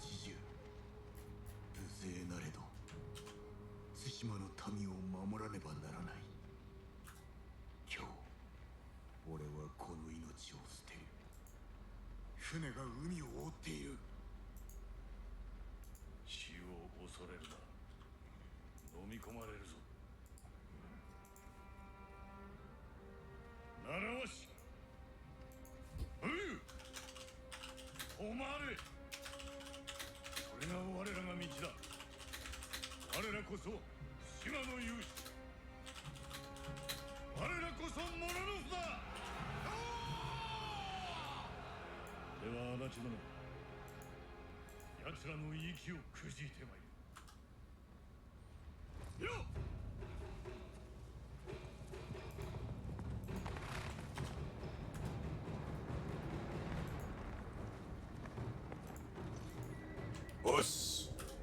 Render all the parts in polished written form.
80無勢なれど対馬の民を守らねばならない。今日俺はこの命を捨てる。船が海を覆っている。死を恐れるな。飲み込まれるぞ。習わし止まれ。それが我らが道だ。我らこそ島の勇士。我らこそモノノフだ。では足立殿、奴らの息をくじいてまいる。よっ。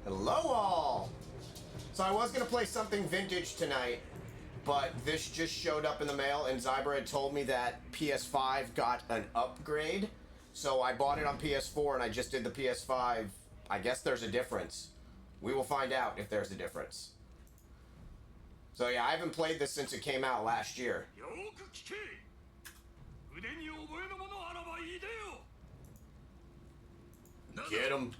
Hello all! So I was going to play something vintage tonight, but this just showed up in the mail and Zybra had told me that PS5 got an upgrade. So I bought it on PS4 and I just did the PS5. I guess there's a difference. We will find out if there's a difference. So yeah, I haven't played this since it came out last year. Get him!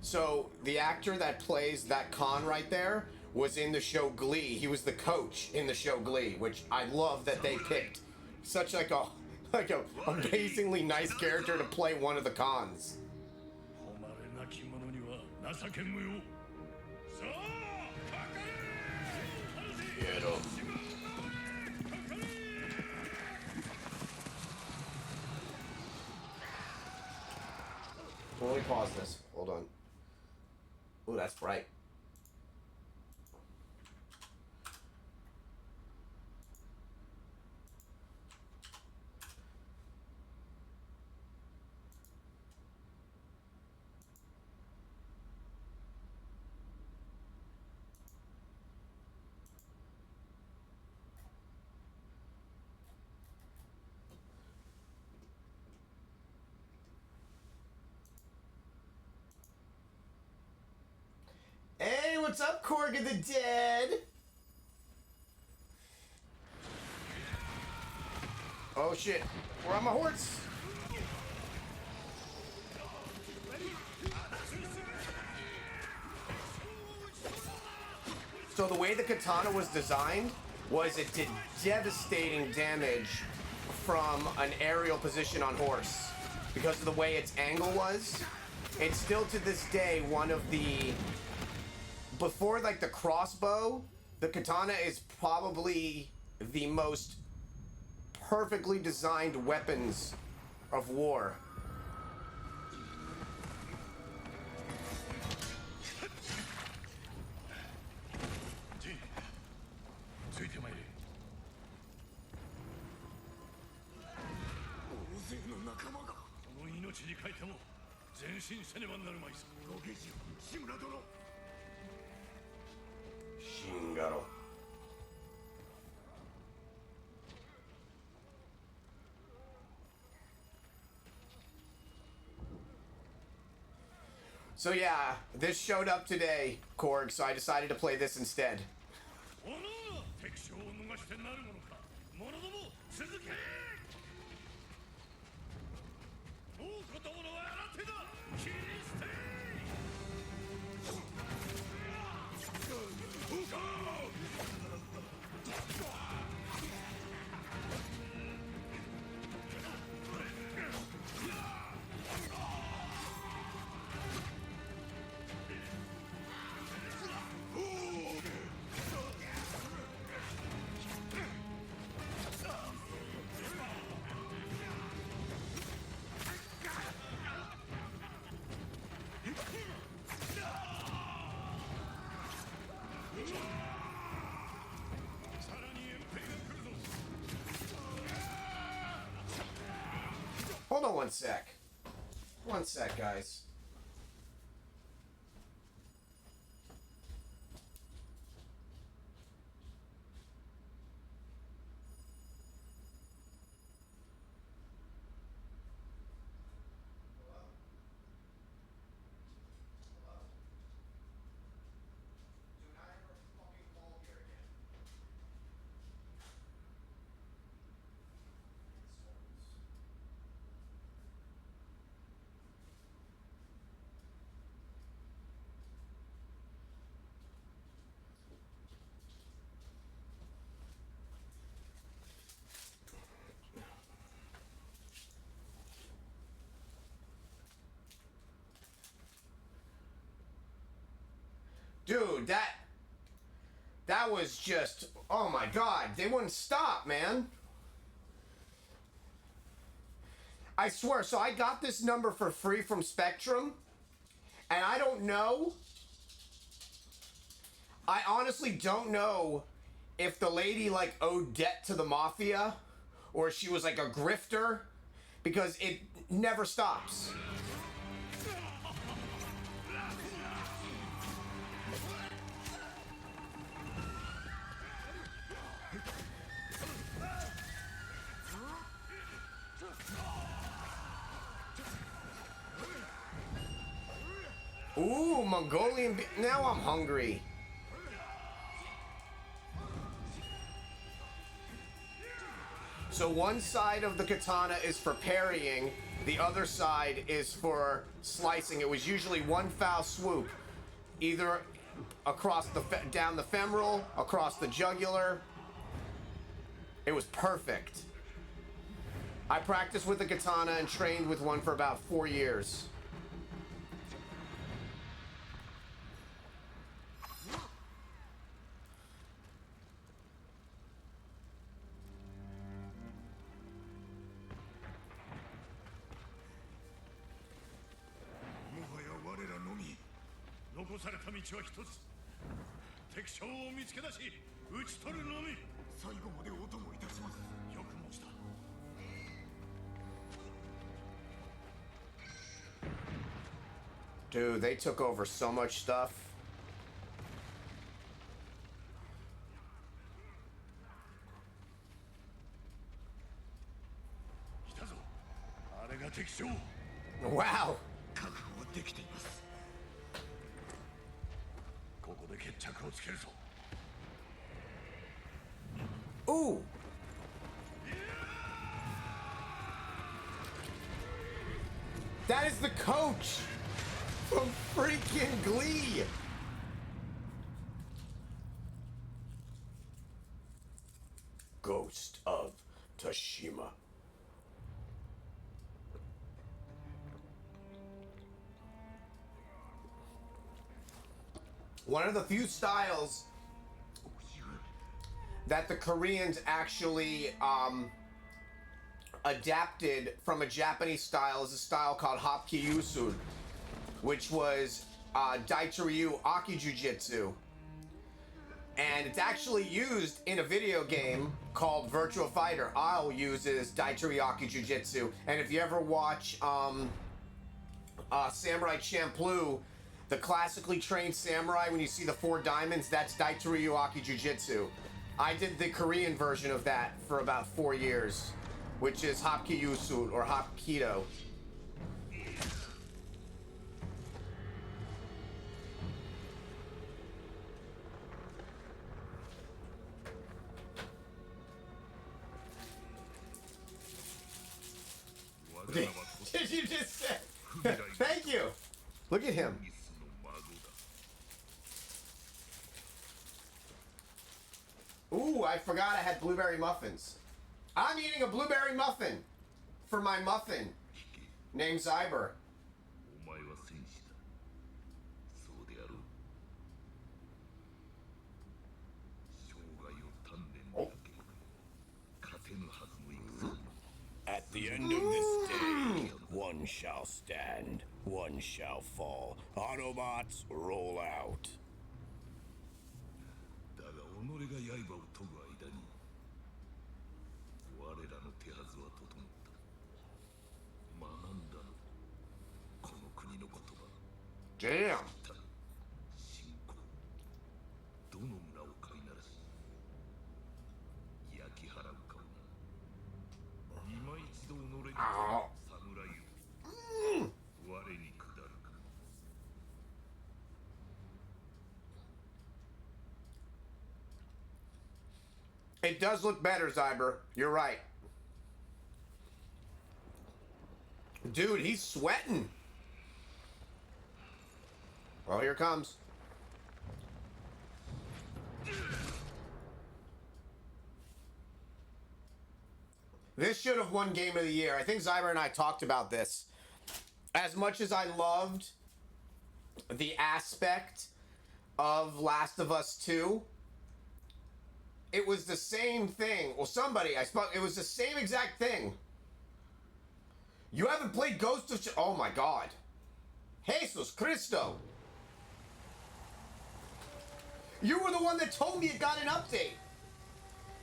So, the actor that plays that Khan right there was in the show Glee. He was the coach in the show Glee, which I love that they picked such like a amazingly nice character to play one of the Khans. Get him. Let me pause this. Hold on. Ooh, that's bright. Hey, what's up, Korg of the Dead? Oh shit, we're on my horse. So the way the katana was designed was it did devastating damage from an aerial position on horse. Because of the way its angle was, it's still to this day one of the... Before, like, the crossbow, the katana is probably the most perfectly designed weapons of war. Shingaro. So yeah, this showed up today, Korg, so I decided to play this instead. one sec. One sec, guys. Dude, that was just, oh my god, they wouldn't stop, man. I swear, so I got this number for free from Spectrum, and I don't know, I honestly don't know if the lady, like, owed debt to the mafia, or she was, like, a grifter, because it never stops. Ooh, Mongolian. Now I'm hungry. So one side of the katana is for parrying, the other side is for slicing. It was usually one foul swoop, either across the down the femoral, across the jugular. It was perfect. I practiced with the katana and trained with one for about 4 years. Dude, they took over so much stuff. Wow. Ooh. That is the coach from freaking Glee. Ghost of Tsushima. One of the few styles that the Koreans actually adapted from a Japanese style is a style called Hapkiusu, which was Daichiryu Aki Jujitsu. And it's actually used in a video game called Virtua Fighter. I'll use it as Daichiryu Aki Jujitsu. And if you ever watch Samurai Champloo, the classically trained samurai, when you see the 4 diamonds, that's Daichiryu Aki Jujitsu. I did the Korean version of that for about 4 years, which is Hapkiusu or Hapkido. Did you just say? Thank you. Look at him. Ooh, I forgot I had blueberry muffins. I'm eating a blueberry muffin for my muffin named Zyber. Oh. At the end of this day, one shall stand, one shall fall. Autobots, roll out. だが己が刃を研ぐ間に我らの手はずは整った。まの言葉 Damn. 信仰どの村を飼いならし焼き払うかもな今一度己に侍を我に下るか It does look better, Zyber. You're right. Dude, he's sweating. Well, here it comes. This should have won Game of the Year. I think Zyber and I talked about this. As much as I loved the aspect of Last of Us 2, it was the same thing. Well, it was the same exact thing. You haven't played Ghost of... Oh my god. Jesus Cristo. You were the one that told me it got an update.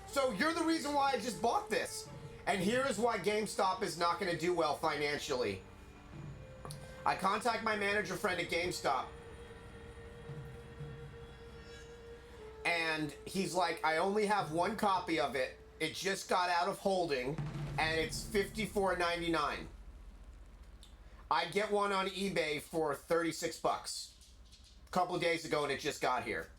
So you're the reason why I just bought this. And here is why GameStop is not going to do well financially. I contact my manager friend at GameStop. And he's like, I only have one copy of it. It just got out of holding. And it's $54.99. I get one on eBay for 36 bucks. A couple of days ago and it just got here.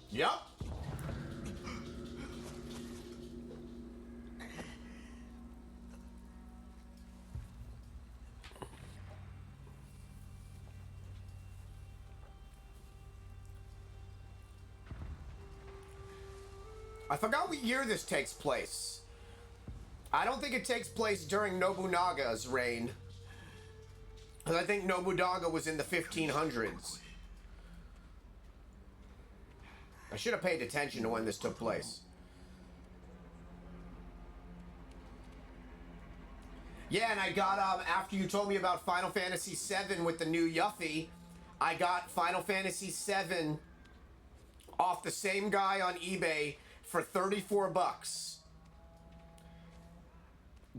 Yep. I forgot what year this takes place. I don't think it takes place during Nobunaga's reign. Because I think Nobunaga was in the 1500s. I should have paid attention to when this took place. Yeah, and I got, after you told me about Final Fantasy VII with the new Yuffie, I got Final Fantasy VII off the same guy on eBay for 34 bucks.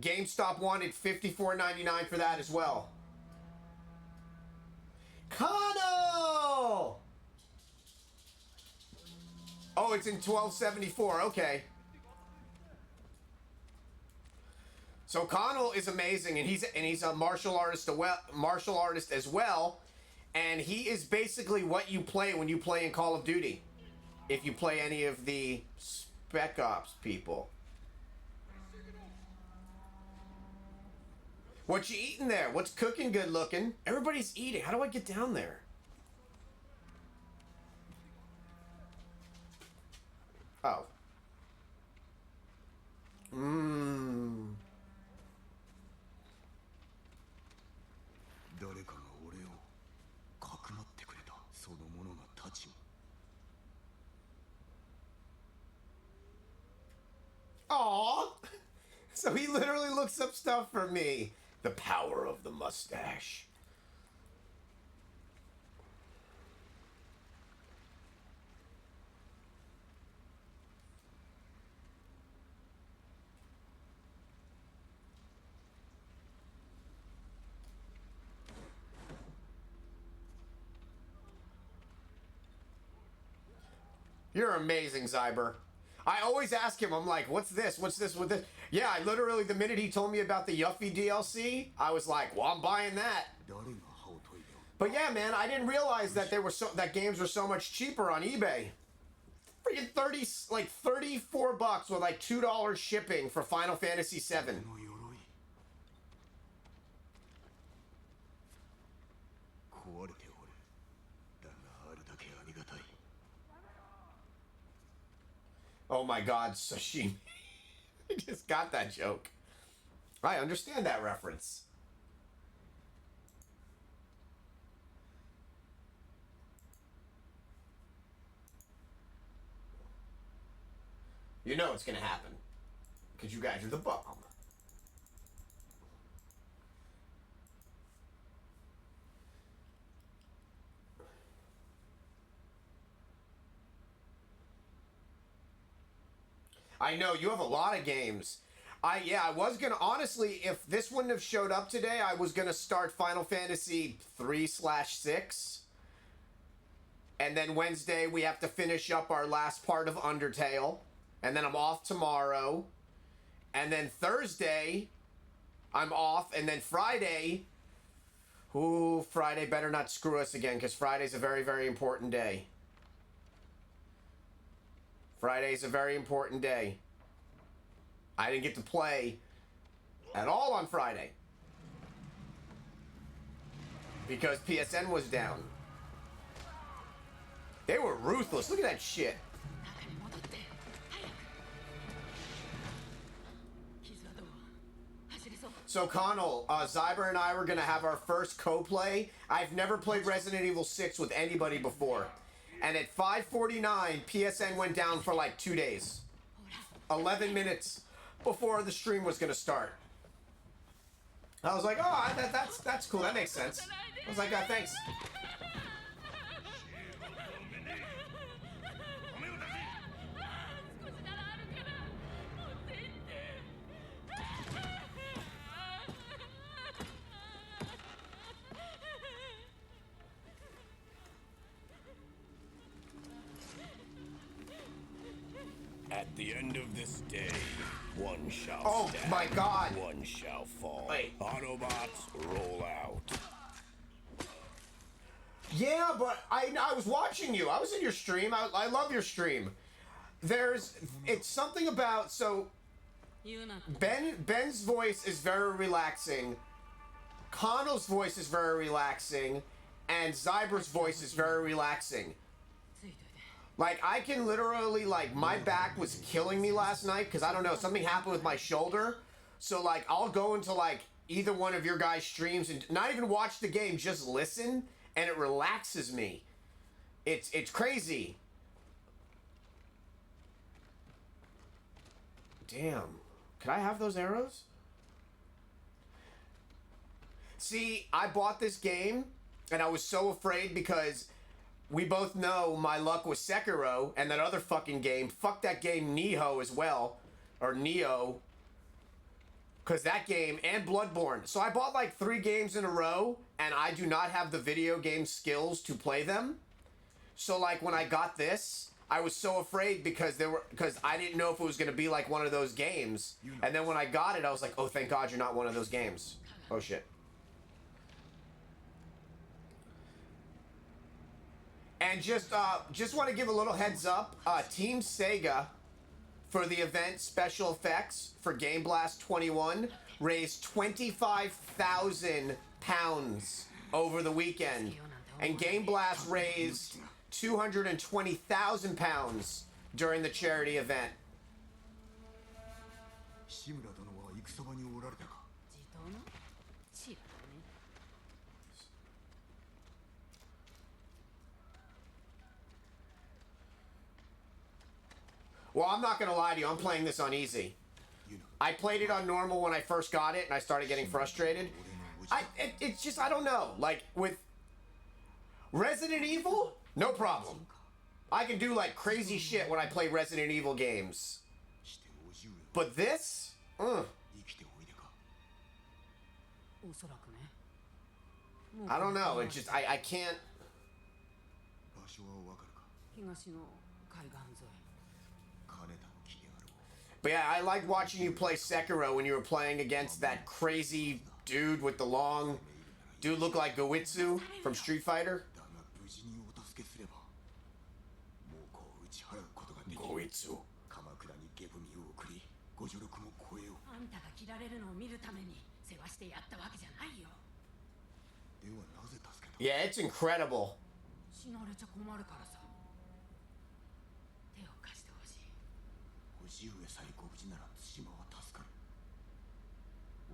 GameStop wanted $54.99 for that as well. Kano! Oh, it's in 1274. Okay. So Connell is amazing, and he's a martial artist as well, and he is basically what you play when you play in Call of Duty. If you play any of the Spec Ops people. What you eating there? What's cooking good looking? Everybody's eating. How do I get down there? Oh. Mmm. 誰かが俺をかくまってくれた。その者が立ち。 Aww. So he literally looks up stuff for me. The power of the mustache. You're amazing, Zyber. I always ask him, I'm like, what's this? What's this with this? Yeah, I literally, the minute he told me about the Yuffie DLC, I was like, well, I'm buying that. 誰が歯を研いだ。 But yeah, man, I didn't realize that that games were so much cheaper on eBay. Freaking 34 bucks with like $2 shipping for Final Fantasy VII. この鎧。壊れておる。だがあるだけありがたい。 Oh my god, sashimi. I just got that joke. I understand that reference. You know it's gonna happen. Because you guys are the bomb. I know you have a lot of games. I was gonna honestly, if this wouldn't have showed up today, I was gonna start Final Fantasy 3/6. And then Wednesday we have to finish up our last part of Undertale. And then I'm off tomorrow. And then Thursday I'm off. And then Friday, ooh, Friday better not screw us again, because Friday's a very, very important day. Friday's a very important day. I didn't get to play at all on Friday because PSN was down. They were ruthless. Look at that shit. So Connell, Zyber and I were gonna have our first co-play. I've never played Resident Evil 6 with anybody before. And at 5:49, PSN went down for like 2 days. 11 minutes before the stream was gonna start. I was like, oh, that's cool. That makes sense. I was like, thanks. At the end of this day, one shall Oh stand, my God. one shall fall. Wait. Autobots, roll out. Yeah, but I was watching you. I was in your stream. I love your stream. It's something about, so Ben's voice is very relaxing. Connell's voice is very relaxing, and Zyber's voice is very relaxing. Like, I can literally, like, my back was killing me last night because, I don't know, something happened with my shoulder. So, like, I'll go into, like, either one of your guys' streams and not even watch the game, just listen, and it relaxes me. It's crazy. Damn. Could I have those arrows? See, I bought this game, and I was so afraid because we both know my luck was Sekiro, and that other fucking game. Fuck that game, Nioh as well. Or Nioh. Because that game, and Bloodborne. So I bought like 3 games in a row, and I do not have the video game skills to play them. So like when I got this, I was so afraid because I didn't know if it was going to be like one of those games. And then when I got it, I was like, oh, thank God you're not one of those games. Oh, shit. And just want to give a little heads up. Team Sega, for the event special effects for Game Blast 21, raised £25,000 over the weekend. And Game Blast raised £220,000 during the charity event. 志村殿は戦場におられたか。 Well, I'm not gonna lie to you, I'm playing this on easy. I played it on normal when I first got it, and I started getting frustrated. It's just, I don't know. Like, with Resident Evil, no problem. I can do, like, crazy shit when I play Resident Evil games. But this? I don't know, it just, I can't... 場所はわかるか。東の海岸沿い。 金田の木であろう。 But yeah, I liked watching you play Sekiro when you were playing against that crazy dude with the long... Dude looked like Goitsu from Street Fighter. だが無事にお助けすれば、猛虎を打ち払うことができる。 Goitsu. 鎌倉に下踏みを送り、ご助力も超えよう。あんたが切られるのを見るために世話してやったわけじゃないよ。ではなぜ助けた？ Yeah, it's incredible. 死なれちゃ困るからさ。手を貸してほしい。叔父上さえご無事なら対馬は助かる。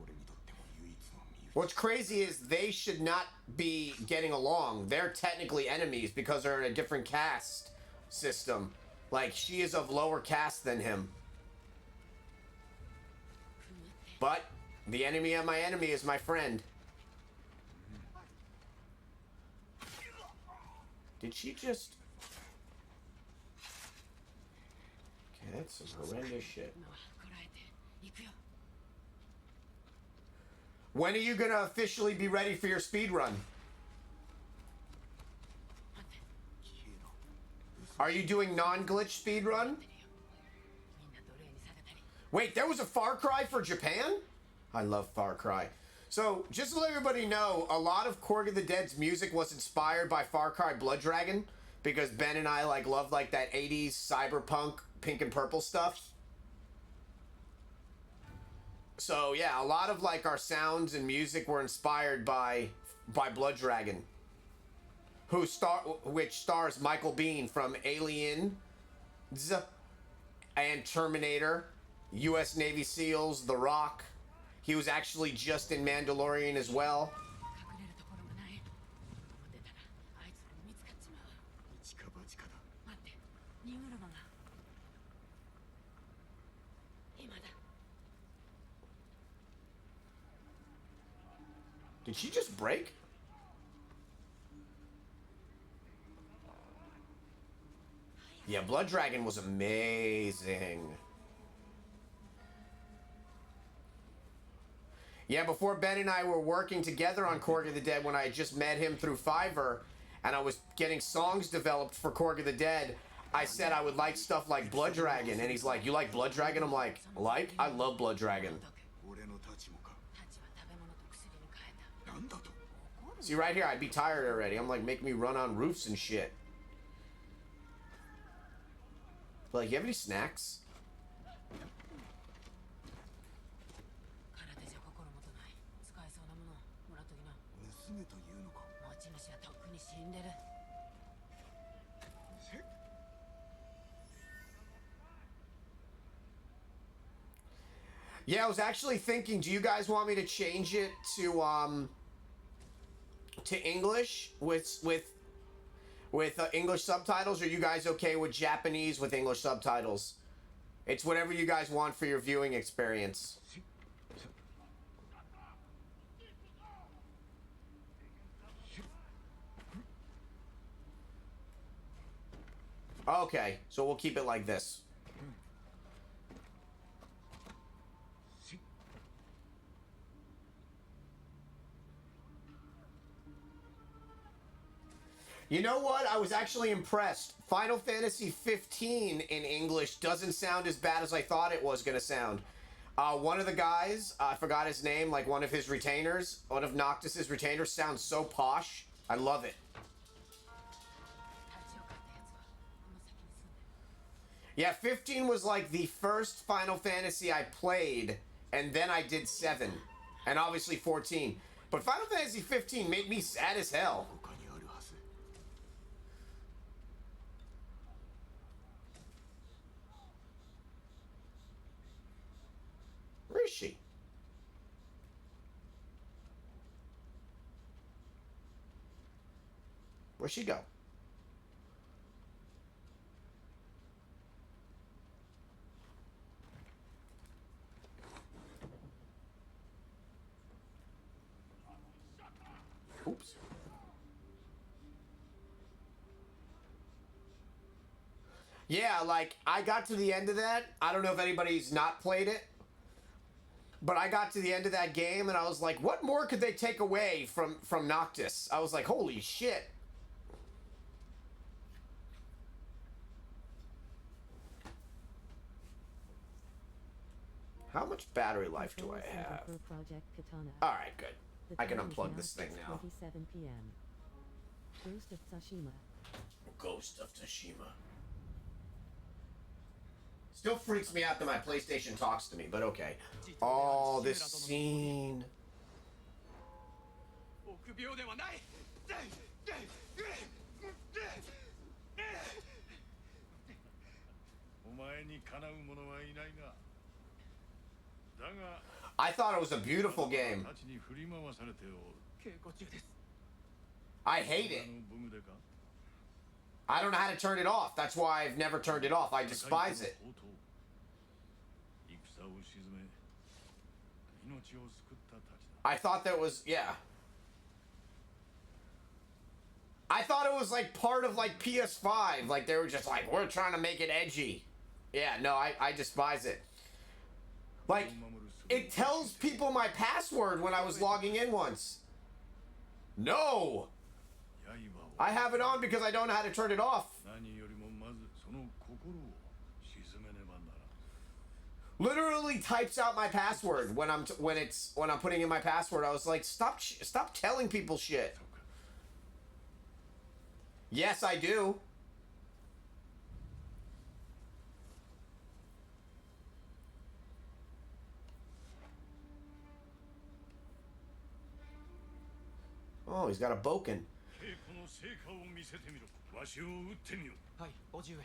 俺にとっても唯一の身内。 What's crazy is they should not be getting along. They're technically enemies because they're in a different caste system. Like, she is of lower caste than him. But the enemy of my enemy is my friend. Did she just... Okay. That's some horrendous shit. 今はこらえていくよ。 When are you gonna officially be ready for your speed run? 待って Are you doing non-glitch speed run? てるよ。みんな奴隷にされたり。 Wait, there was a Far Cry for Japan? I love Far Cry. So, just to let everybody know, a lot of Korg of the Dead's music was inspired by Far Cry Blood Dragon, because Ben and I like loved like that 80s cyberpunk pink and purple stuff. So yeah, a lot of like our sounds and music were inspired by Blood Dragon, which stars Michael Biehn from Aliens and Terminator, U.S. Navy SEALs, The Rock. He was actually just in Mandalorian as well. 隠れるところがない。持ってたらあいつらに見つかっちまう。一か八かだ。待って、荷車が。今だ。 Did she just break? Yeah, Blood Dragon was amazing. Yeah, before Ben and I were working together on Korg of the Dead, when I had just met him through Fiverr, and I was getting songs developed for Korg of the Dead, I said I would like stuff like Blood Dragon, and he's like, you like Blood Dragon? I'm like, I love Blood Dragon. 俺の太刀もか。タチは食べ物と薬に変えた。なんだと。 See, right here, I'd be tired already. I'm like, making me run on roofs and shit. Like, you have any snacks? 空手じゃ心もとない。使えそうなものもらっときな。娘というのか。持ち主はとっくに死んでる。 Yeah, I was actually thinking, do you guys want me to change it to English with English subtitles, or are you guys okay with Japanese with English subtitles? It's whatever you guys want for your viewing experience. Okay, so we'll keep it like this. You know what? I was actually impressed. Final Fantasy 15 in English doesn't sound as bad as I thought it was going to sound. One of the guys, I forgot his name, like one of his retainers, one of Noctis's retainers, sounds so posh. I love it. タチを買ったやつはこの先に住んでる。 Yeah, 15 was like the first Final Fantasy I played, and then I did 7, and obviously 14. But Final Fantasy 15 made me sad as hell. 他にあるはず。 Where is she? Where'd she go? Oops. Yeah, like, I got to the end of that. I don't know if anybody's not played it. But I got to the end of that game and I was like, what more could they take away from Noctis? I was like, holy shit. How much battery life do I have? Alright, good. I can unplug this thing now. 27 p.m. Ghost of Tsushima. Ghost of Tsushima. Still freaks me out that my PlayStation talks to me, but okay. Oh, this scene. 臆病ではない。お前にかなう者はいないが。だが I thought it was a beautiful game. たちに振り回されておる。稽古中です。 I hate it. あのボムでか。 I don't know how to turn it off. That's why I've never turned it off. I despise it. 戦を鎮め、命を救ったたちだ。 I thought that was, yeah. I thought it was like part of like PS5. Like they were just like, we're trying to make it edgy. Yeah, no, I despise it. Like, it tells people my password when I was logging in once. No! 刃 I have it on because I don't know how to turn it off. を何よりもまずその心を沈めねばならん。 Literally types out my password when I'm putting in my password. I was like, stop telling people shit. Yes, I do. Oh, he's got a boken. 稽古の成果を見せてみろ。わしを撃ってみよ。はい、おじ上。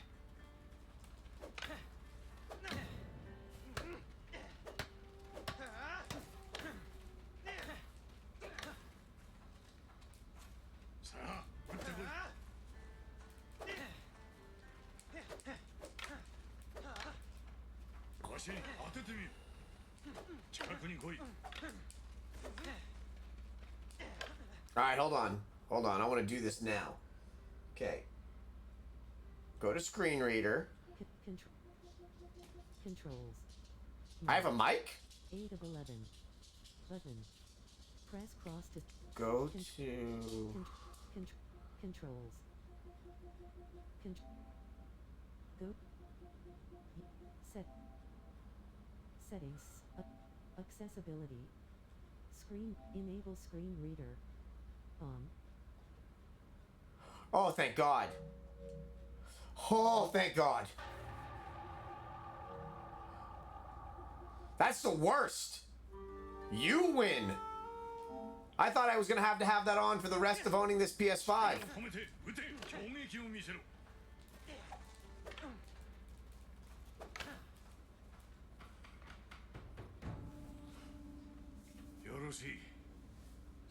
さあ、撃ってこい。わしに当ててみよ。近くに来い。 All right, hold on. Hold on. I want to do this now. Okay. Go to screen reader. Controls. I have a mic? 8 of 11. Button. Press cross to Go Con- to... controls. Go. Settings. Accessibility. Screen. Enable screen reader. On. Oh, thank God. Oh, thank God. That's the worst. You win. I thought I was going to have that on for the rest of owning this PS5. 止めて撃て。衝撃を見せろ。よろしい。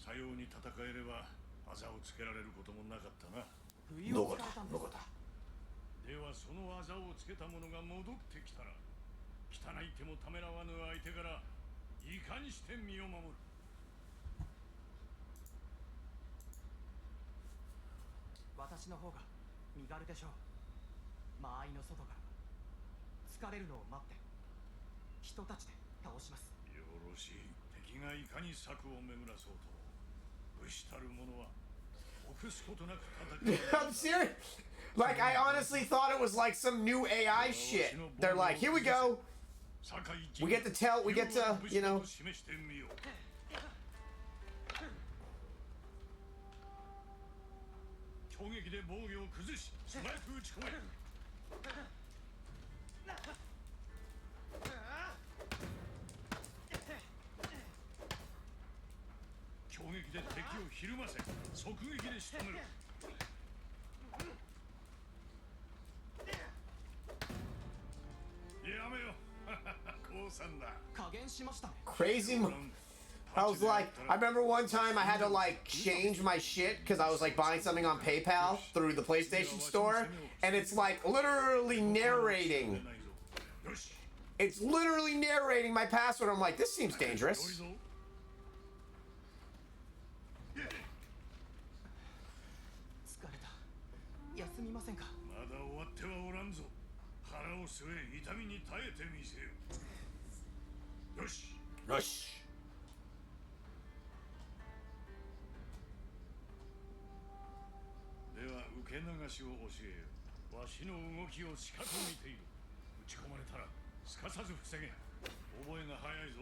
さように戦えれば技をつけられることもなかったな。不意をつかれたんです。ではその技をつけた者が戻ってきたら、汚い手もためらわぬ相手からいかにして身を守る。私の方が身軽でしょう。間合いの外から疲れるのを待って人たちで倒します。よろしい。敵がいかに策を巡らそうと武士たる者は臆すことなく戦う。 I'm serious. Like, I honestly thought it was like some new AI shit. They're like, here we go. We get to tell, we get to, you know. 示してみよう。攻撃で防御を崩し素早く打ち込め。攻撃で敵をひるませ即撃で仕留める。やめよ。降参だ。加減しましたね。 Crazy. I was like, I remember one time I had to like change my shit because I was like buying something on PayPal through the PlayStation Store, and it's like literally narrating. It's literally narrating my password. I'm like, this seems dangerous. 疲れた。休みませんか。まだ終わってはおらんぞ。腹を据え痛みに耐えてみせよ。よし。 Rush. では受け流しを教えよ。わしの動きをしかと見ている。打ち込まれたらすかさず防げ。覚えが早いぞ。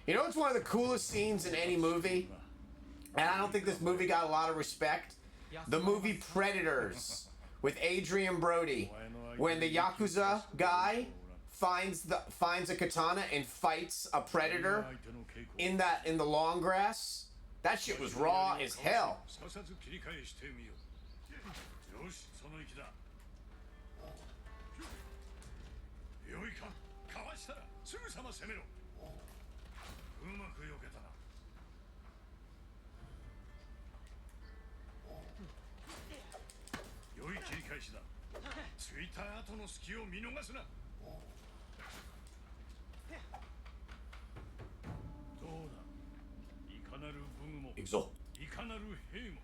You know, it's one of the coolest scenes in any movie, and I don't think this movie got a lot of respect. The movie Predators with Adrian Brody, when the Yakuza guy finds a katana and fights a predator in the long grass. That shit was raw as hell. すかさず切り返してみよう。よし、その息だ。よいか、かわしたらすぐさま攻めろ。うまく避けたな。良い切り返しだ。ついた後の隙を見逃すな。どうだ、いかなる武具も行くぞ。いかなる兵も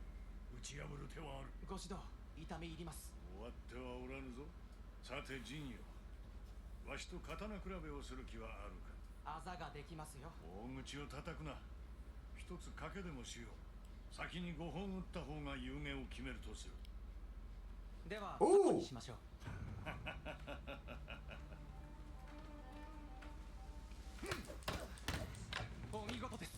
打ち破る手はある。ご指導痛み入ります。終わってはおらぬぞ。さて陣よ、わしと刀比べをする気はあるか。あざができますよ。大口を叩くな。一つ賭けでもしよう。先に5本打った方が有名を決めるとする。ではおうそこにしましょう。お見事です。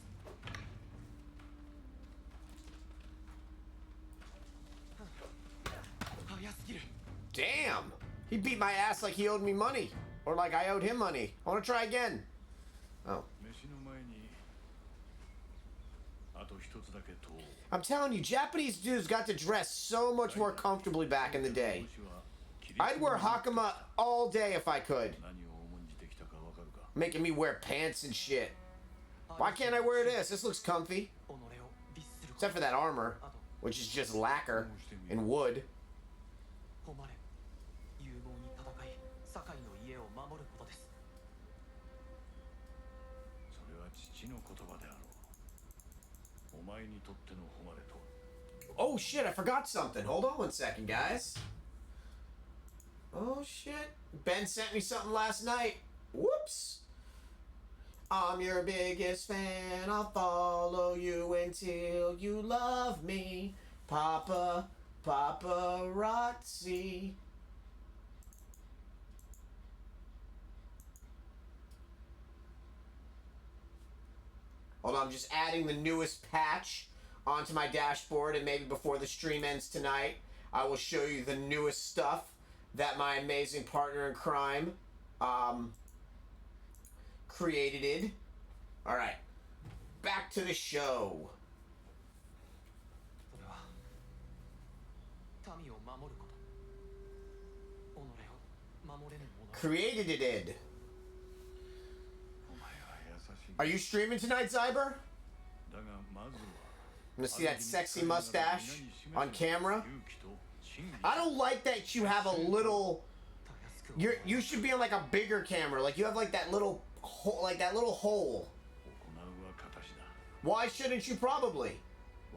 早すぎる。 Damn! He beat my ass like he owed me money. Or like I owed him money. I want to try again. Oh. 飯の前にあと一つだけ問おう。 I'm telling you, Japanese dudes got to dress so much more comfortably back in the day. I'd wear Hakama all day if I could. 何を重んじてきたかわかるか。 Making me wear pants and shit. Why can't I wear this? This looks comfy. 己を律すること。 Except for that armor, which is just lacquer and wood. 誉れ、勇猛に戦い、堺の家を守ることです。それは父の言葉であろう。お前にとっての誉れとは。 Oh shit, I forgot something. Hold on one second, guys. Oh shit. Ben sent me something last night. Whoops. I'm your biggest fan. I'll follow you until you love me. Papa, paparazzi. Hold on, I'm just adding the newest patch onto my dashboard, and maybe before the stream ends tonight, I will show you the newest stuff that my amazing partner in crime created. All right, back to the show. それは民を守ること。己を守れぬ者。 Created it. お前は優しい。 Are you streaming tonight, Zyber? だがまずは I'm gonna see that sexy mustache on camera. I don't like that you have a little. You should be on like a bigger camera. Like you have like that little hole, like that little hole. 行うは形だ。 Why shouldn't you probably?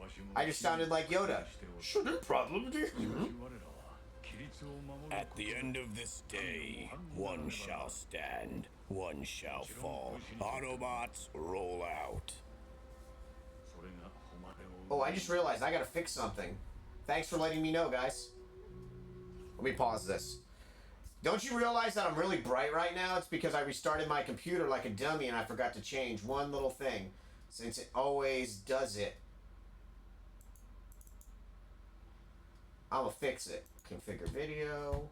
わしも I just sounded like Yoda. Shouldn't probably. 我らは規律を守る At the end of this day, one shall stand, one shall fall. Autobots, roll out. それが誉れを。 Oh, I just realized I gotta fix something. Thanks for letting me know, guys. Let me pause this. Don't you realize that I'm really bright right now? It's because I restarted my computer like a dummy and I forgot to change one little thing, since it always does it. I'ma fix it. Configure video.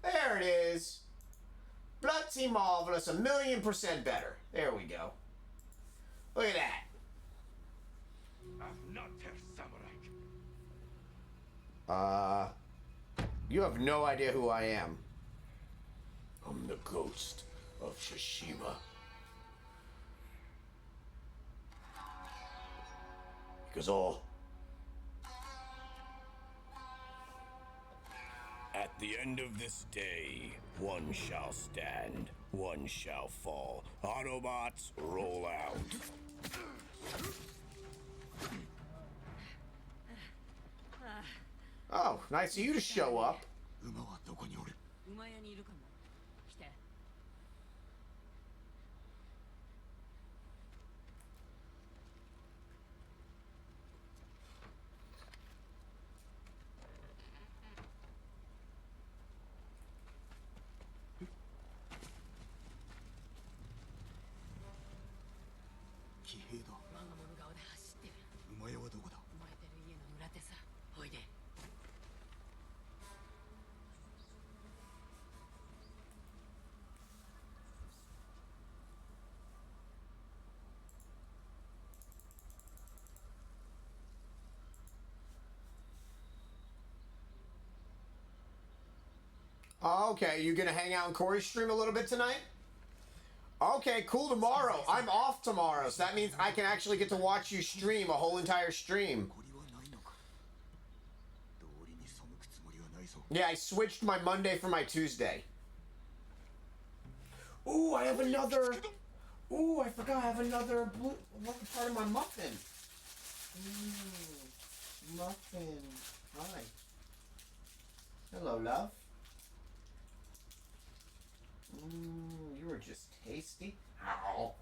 There it is. Bloody marvelous, 1,000,000% better. There we go. Look at that. You have no idea who I am. I'm the ghost of Tsushima. Because all. At the end of this day, one shall stand, one shall fall. Autobots, roll out. Oh, nice of you to show up. 馬はどこにおる？馬屋にいるかも。来て。 騎兵だ。我が物顔で走ってる。馬屋はどこだ？燃えてる家の裏手さ。おいで。 Okay, you gonna hang out in Corey's stream a little bit tonight? Okay, cool. Tomorrow. I'm off tomorrow, so that means I can actually get to watch you stream a whole entire stream. 残りはないのか。道理に背くつもりはないぞ。 Yeah, I switched my Monday for my Tuesday. Ooh, I have another Ooh, I forgot I have another part of my muffin. Muffin. Hi. Hello, love. You were just tasty. Ow. Oh.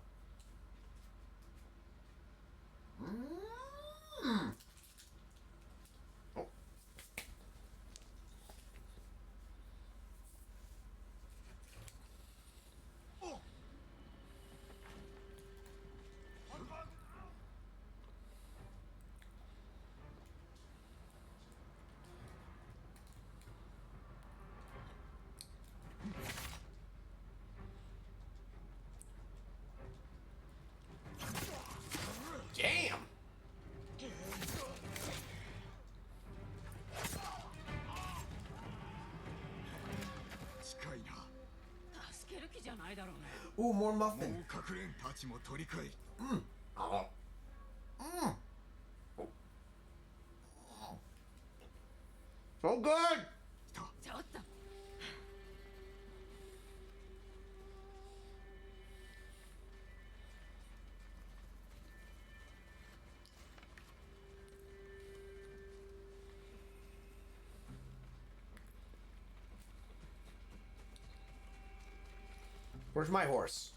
Damn! 近いな。助ける気じゃないだろうね。 Ooh, more もう muffin. 隠れんたちも取り替え。 Oh. So good! ちょっと Where's my horse?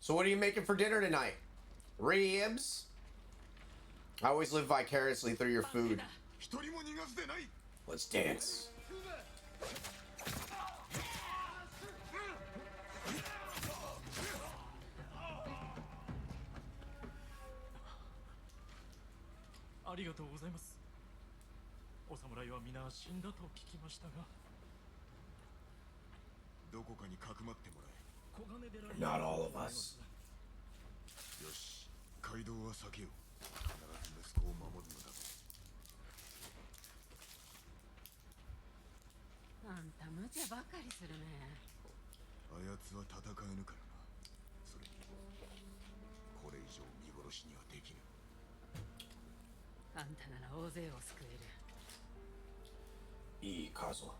So what are you making for dinner tonight? Ribs? I always live vicariously through your food. 一人も逃がすでない。 Let's dance. Mina 死んだと聞きましたが。どこかにかくまってもらえ。 Not all of us. よし、街道は避けよう。必ず息子を守るのだ。あんた無茶ばかりするね。あやつは戦えぬからな。それにこれ以上見殺しにはできぬ。あんたなら大勢を救える。いい数。弟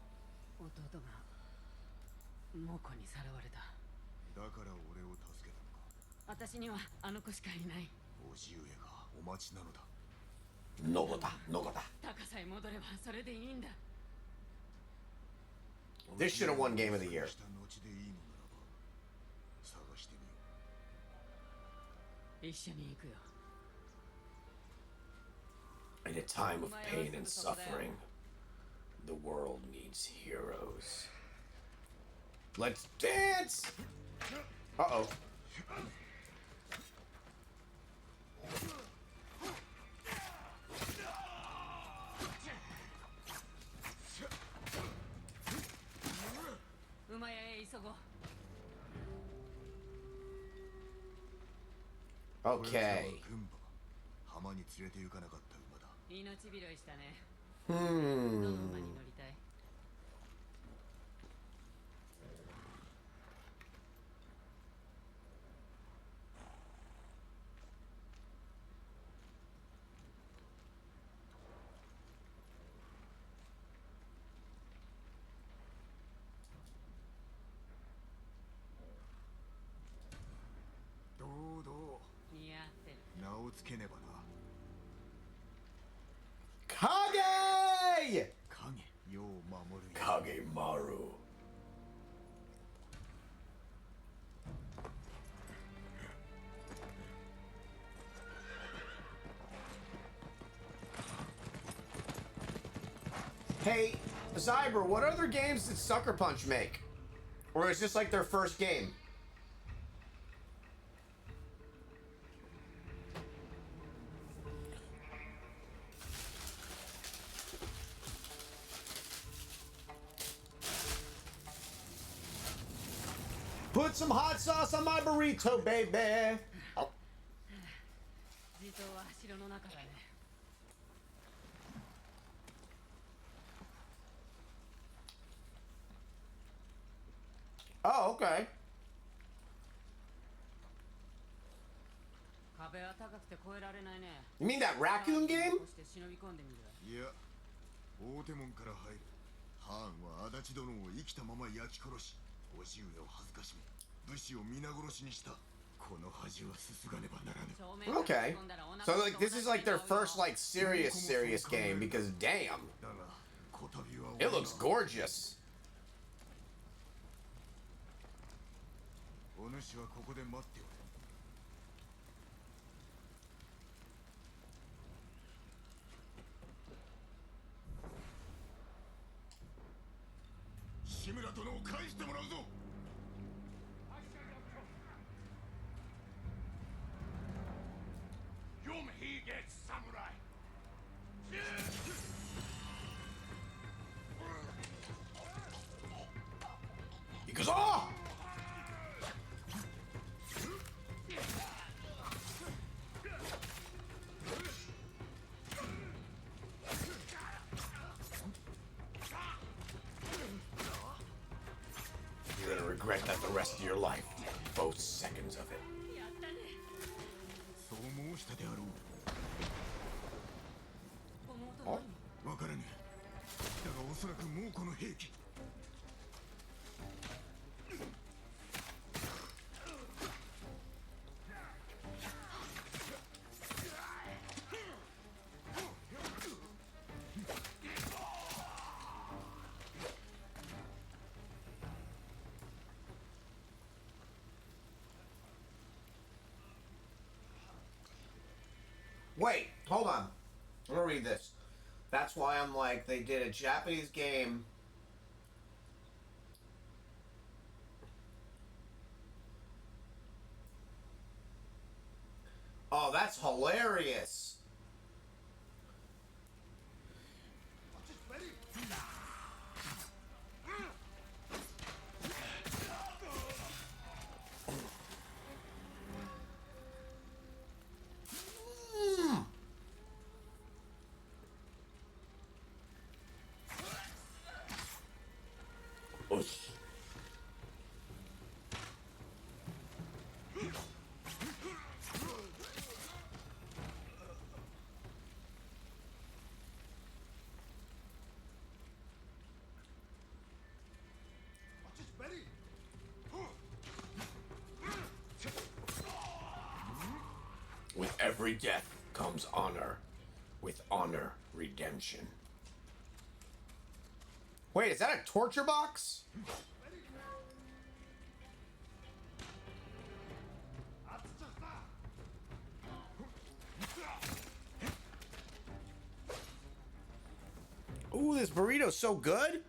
が猛虎にさらわれた。だから俺を助けたのか。私にはあの子しかいない。叔父上がお待ちなのだ。ノゴだ、ノゴだ。タカさえ戻ればそれでいいんだ。 This should have won Game of the Year. した後でいいのならば探してみよう。一緒に行くよ。 In a time of pain and suffering, the world needs heroes. Let's dance! Uh-oh. Okay. 浜に連れて行かなかった馬だ。命拾いしたね。どの馬に乗りたい？ どうどう。似合ってる。名をつけねばな。 Kage! 影、世を守る。 Kagemaru. Hey, Zyber, what other games did Sucker Punch make? Or is this like their first game? Put some hot sauce on my burrito, baby. Oh. 地頭は城の中だね。 Oh, okay. 壁はは高くて越えられないね。 You mean that raccoon game? そして忍び込んでみる。いや大手門から入る。ハーンは足立殿を生きたまま焼き殺し叔父上を恥ずかしめ武士を皆殺しにした。この恥はすすがねばならぬ。 Okay. So like this is like their first like serious game because damn, だがこたびは it looks gorgeous. お主はここで待っておれ。志村殿を返してもらうぞ。Yum he gets samurai. 行くぞ! You're gonna regret that the rest of your life. Both seconds of it. そう申したであろこの音何？う。わからぬ。だがおそらく猛虎の兵器。 Wait, hold on. I'm gonna read this. That's why I'm like, they did a Japanese game. Oh, that's hilarious. Oosh. With every death comes honor. With honor, redemption. Wait, is that a torture box? Ooh, this burrito's so good.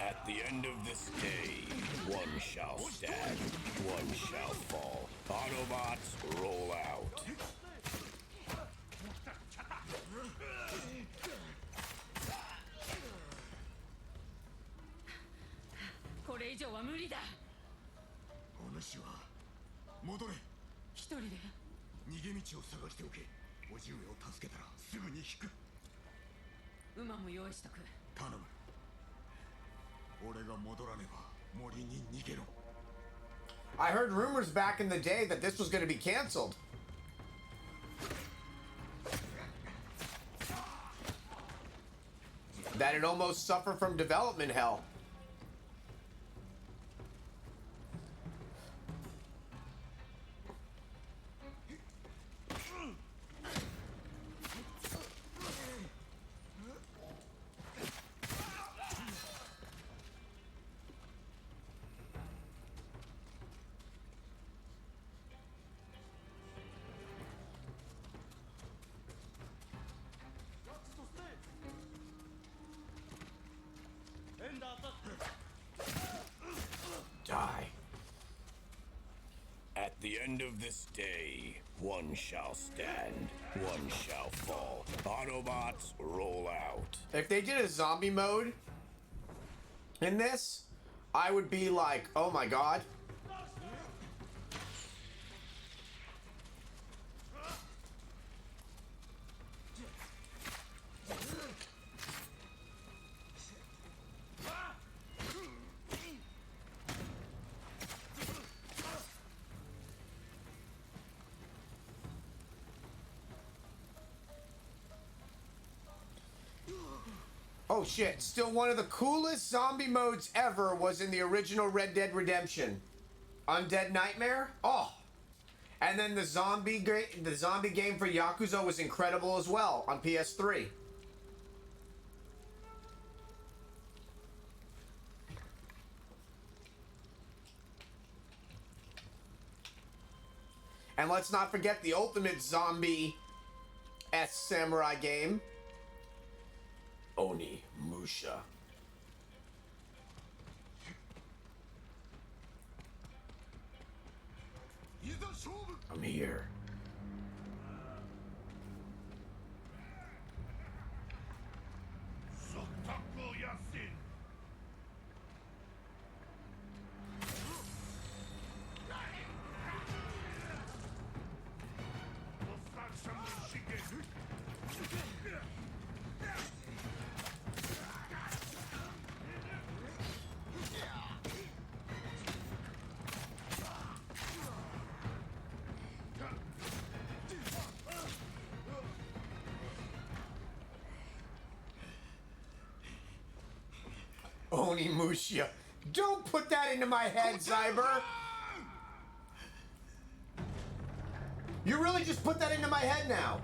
At the end of this day, one shall stand, one shall fall. Autobots, roll out. これ以上は無理だ。お主は戻れ。一人で逃げ道を探しておけ。叔父上を助けたらすぐに引く。馬も用意しとく。頼む。俺が戻らねば森に逃げろ。 I heard rumors back in the day that this was going to be canceled. That it almost suffered from development hell. End attack. At the end of this day, one shall stand, one shall fall. Autobots, roll out. If they did a zombie mode in this, I would be like, oh my god. Oh shit, still one of the coolest zombie modes ever was in the original Red Dead Redemption. Undead Nightmare? Oh. And then the zombie game for Yakuza was incredible as well on PS3. And let's not forget the ultimate zombie-esque samurai game, Oni Musha. I'm here. Onimusha. Don't put that into my head, Cyber. You really just put that into my head now.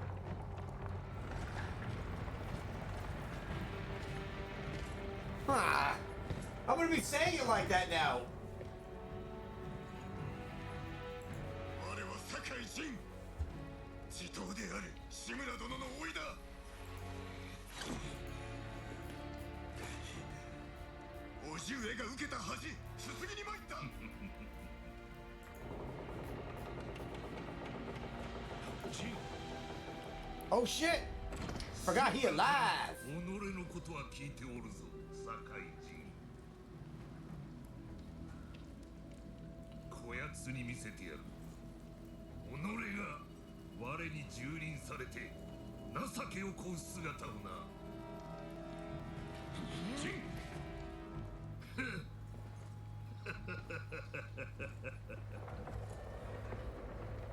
Ah, I'm gonna be saying it like that now. 我は酒井仁地頭である志村殿の甥だ叔父上が受けた恥すすぎに参った Oh shit! Forgot he alive! 己のことは聞いておるぞ酒井仁こやつに見せてやる己が我に蹂躙されて情けをこう姿をな仁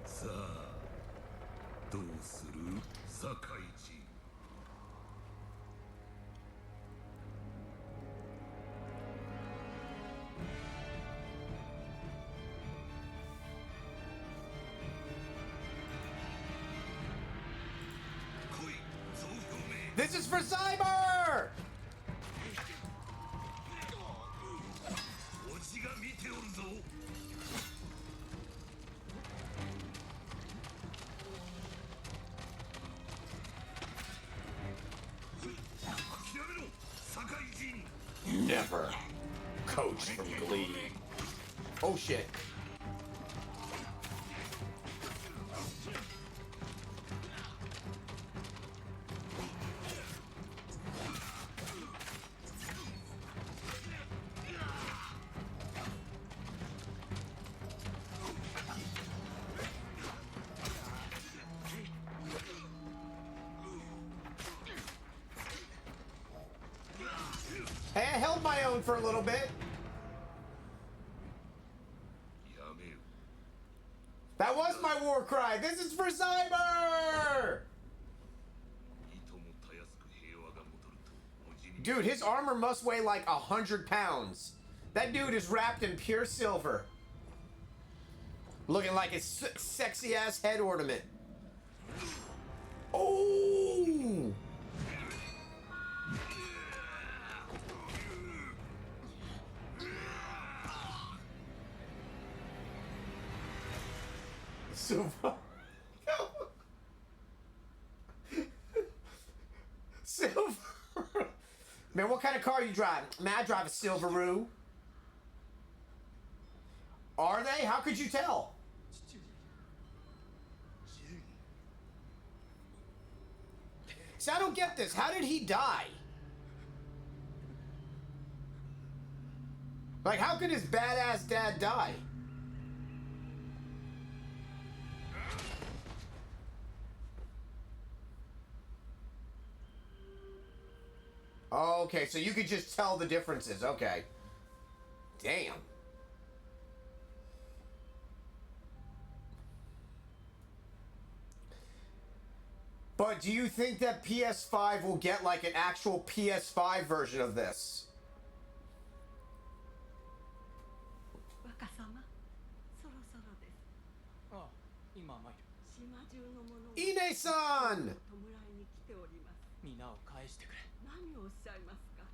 さあどうする酒井仁 This is for Cyber! おじが見ておるぞ Never. Coach from Glee. Oh shit. Hey, I held my own for a little bit. That was my war cry. This is for Cyber! Dude, his armor must weigh like 100 pounds. That dude is wrapped in pure silver. Looking like his sexy ass head ornament. Oh! Silver. Silver. Man, what kind of car you drive? Man, I drive a Silveroo. Are they? How could you tell? 父上 See, I don't get this. How did he die? Like, how could his badass dad die? Oh, okay, so you could just tell the differences. Okay. Damn. But do you think that PS5 will get like an actual PS5 version of this? 若様、そろそろです。ああ、今参る。島中の者が Ine-san! 弔いに来ております。皆を返してくれ。何をおっしゃいますか。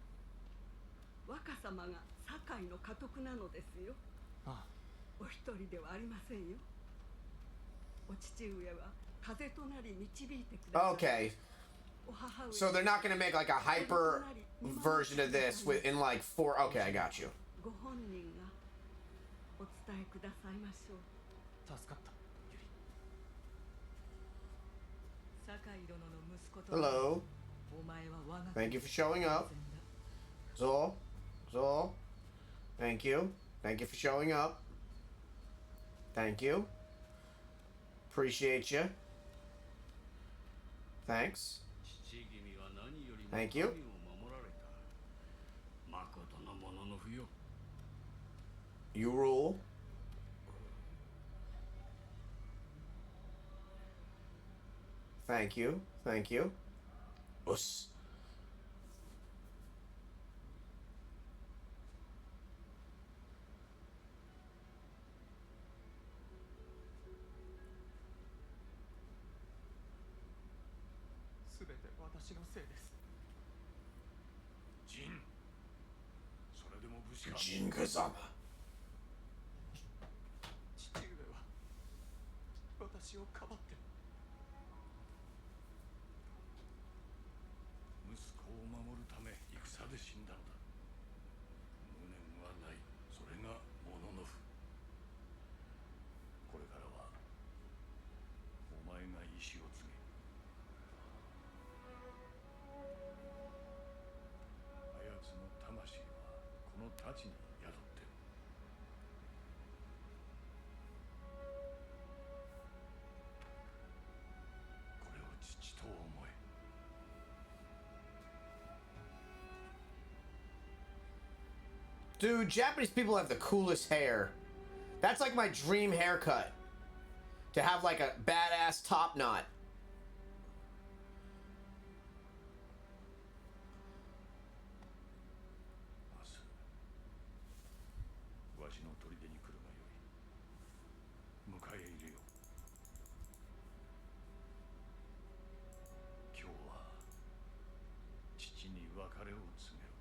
若様が堺の家督なのですよ。ああ、お一人ではありませんよ。お父上は風となり導いてください。 Okay. お母上 So they're not gonna make like a hyper version of this with in like 4. Okay, I got you. ご本人がお伝えくださいましょう。助かった、ユリ。堺殿の息子と Hello. お前は我が Thank you for showing up. Zol. Zol. Thank you. Thank you for showing up. Thank you. Appreciate you. Thanks. 父君は何よりも Thank you. 民を守られた。まことのものの不よ。 You rule. Thank you. Thank you. Us. すべて私のせいです。ジン。それでも武士か。 Jingazama. 父上は私をかばって。息子を守るため戦で死んだのだ。無念はない。それがモノノフ。これからはお前が意志を継げ。あやつの魂はこの太刀に宿ってる。これを父と思え。 Dude, Japanese people have the coolest hair. That's like my dream haircut. To have like a badass top knot. 明日わしの砦に来るがよい。迎え入れよう。今日は父に別れを告げろ。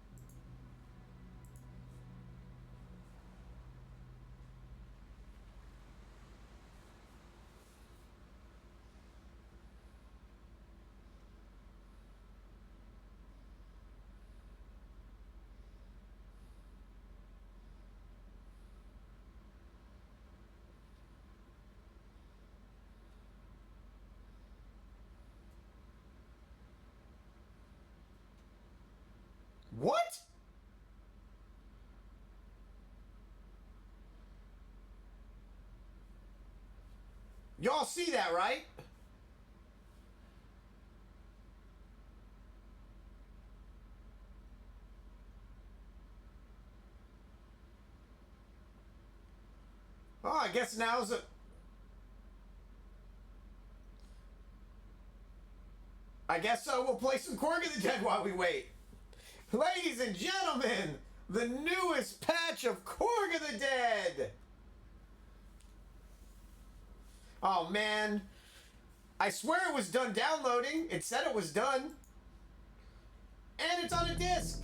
What? Y'all see that, right? Oh, I guess now's a... I guess so. We'll play some Korg of the Dead while we wait. Ladies and gentlemen, the newest patch of Korg of the Dead. Oh, man. I swear it was done downloading. It said it was done. And it's on a disc.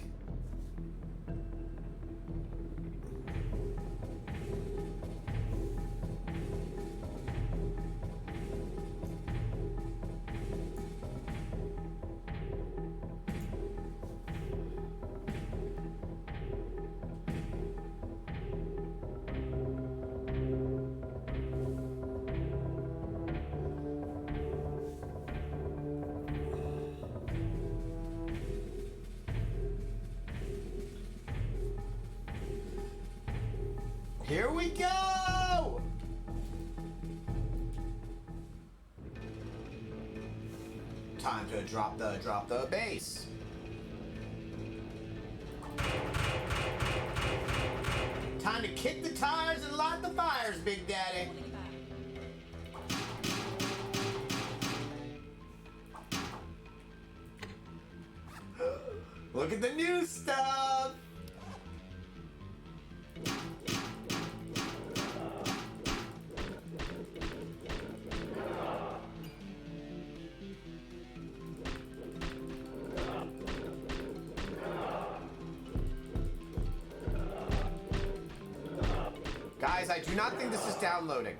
Here we go! Time to drop the bass. Time to kick the tires and light the fires, Big Daddy. Look at the new stuff. Guys, I do not think this is downloading.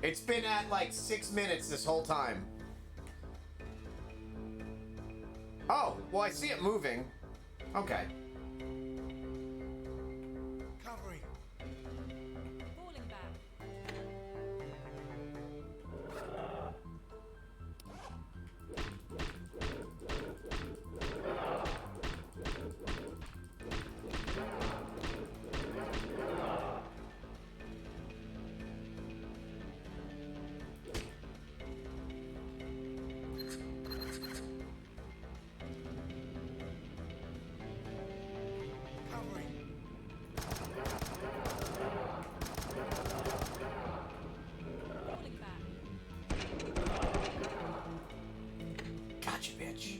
It's been at like 6 minutes this whole time. Oh, well, I see it moving. Okay. Covering. Falling back. Covering. Falling back. Gotcha, bitch.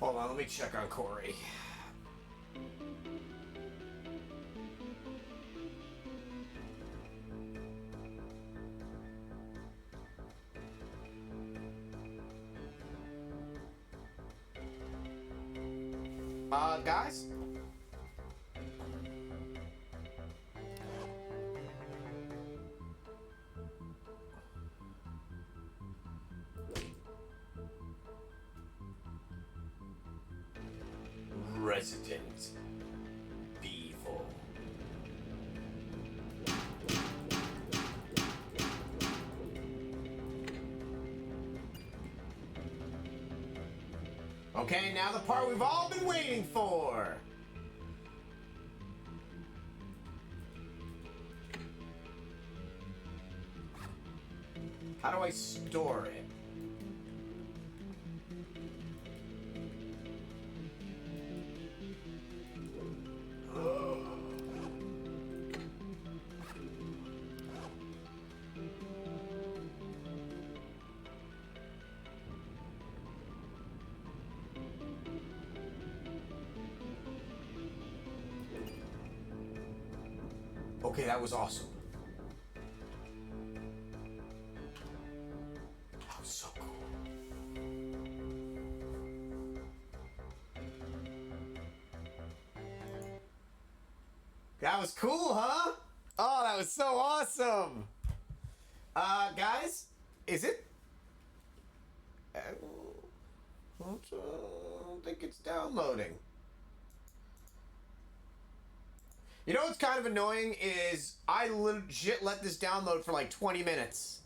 Hold on, let me check on Corey. Guys? Resident Evil. Okay, now the part we've all been waiting for. How do I store it? Okay, that was awesome. That was so cool. That was cool, huh? Oh, that was so awesome. Guys, is it? I don't think it's downloading. You know what's kind of annoying is I legit let this download for like 20 minutes.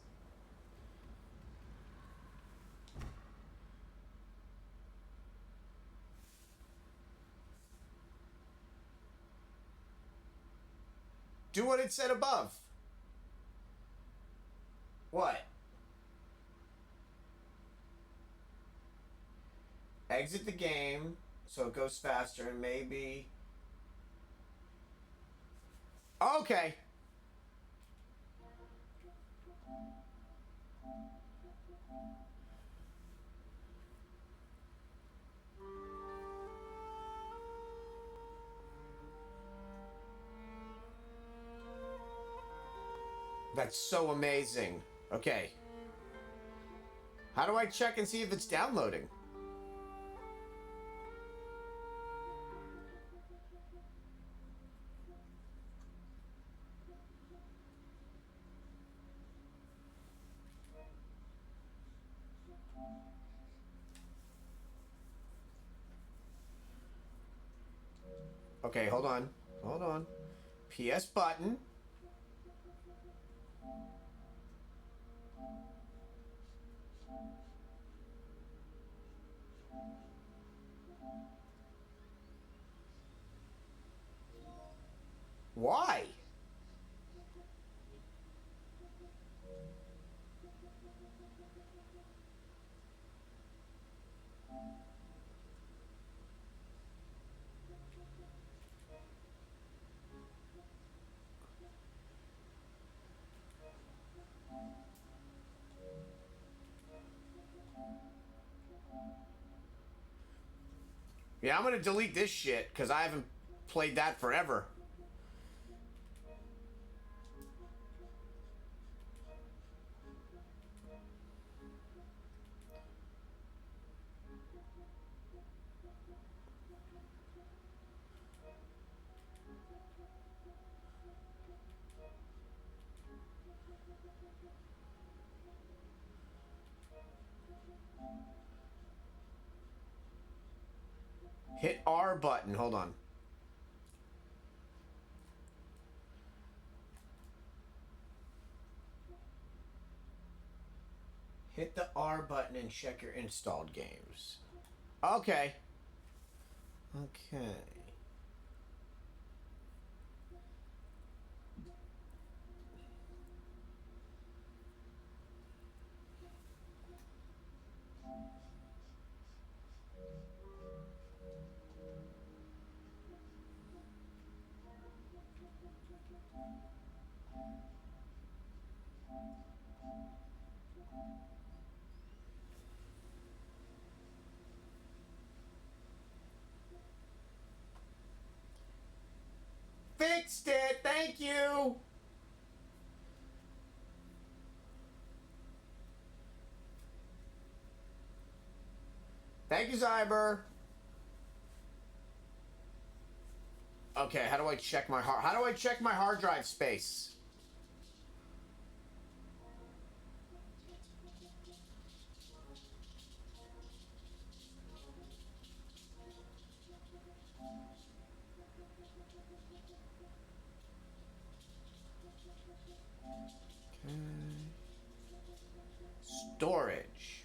Do what it said above. What? Exit the game so it goes faster and maybe... Okay. That's so amazing. Okay. How do I check and see if it's downloading? Okay, hold on. Hold on. PS button. Why? Yeah, I'm gonna delete this shit because I haven't played that forever. Hit R button. Hold on. Hit the R button and check your installed games. Okay. Okay. Fixed it. Thank you. Thank you, Zyber. Okay, how do I check my hard drive space? Storage.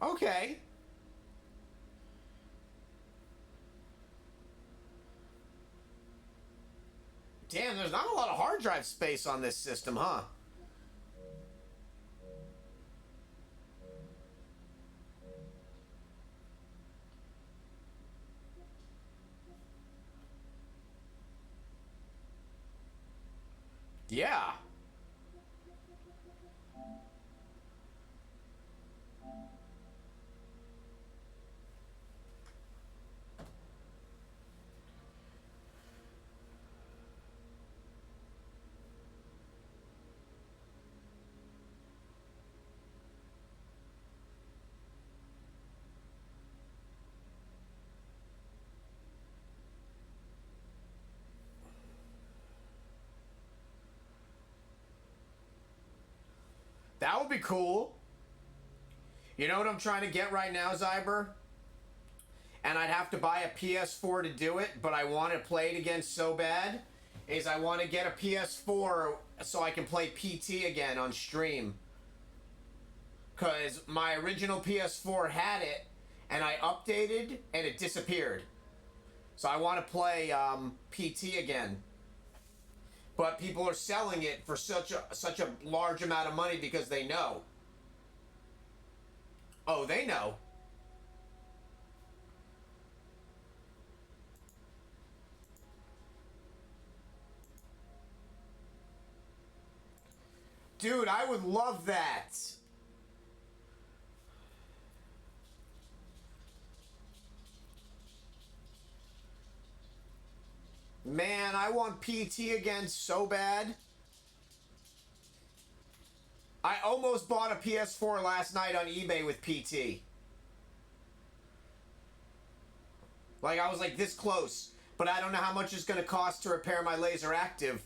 Okay. Damn, there's not a lot of hard drive space on this system, huh? Yeah. That would be cool. You know what I'm trying to get right now, Zyber? And I'd have to buy a PS4 to do it, but I want to play it again so bad, is I want to get a PS4 so I can play PT again on stream. Because my original PS4 had it, and I updated, and it disappeared. So I want to play PT again. But people are selling it for such a large amount of money because they know. Oh, they know. Dude, I would love that. Man, I want PT again so bad. I almost bought a PS4 last night on eBay with PT. Like, I was like this close. But I don't know how much it's going to cost to repair my laser active.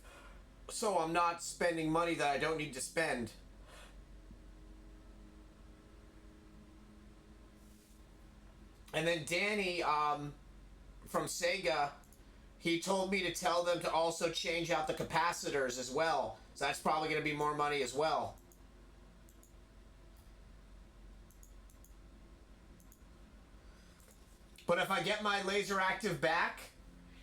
So I'm not spending money that I don't need to spend. And then Danny, from Sega, he told me to tell them to also change out the capacitors as well. So that's probably going to be more money as well. But if I get my Laser Active back,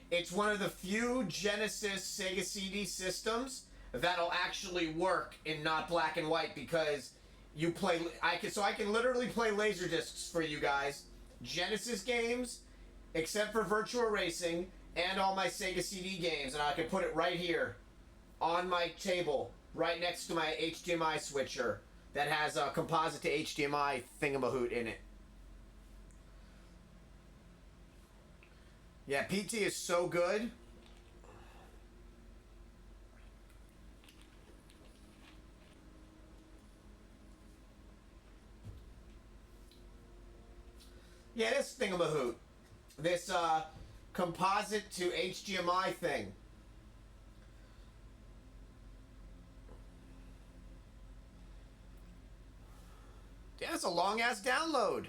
it's one of the few Genesis Sega CD systems that'll actually work in not black and white, because you play, I can literally play Laserdiscs for you guys, Genesis games, except for Virtua Racing, and all my Sega CD games, and I can put it right here on my table, right next to my HDMI switcher that has a composite to HDMI thingamahoot in it. Yeah, PT is so good. Yeah, this thingamahoot. This composite to HDMI thing. Yeah, it's a long ass download.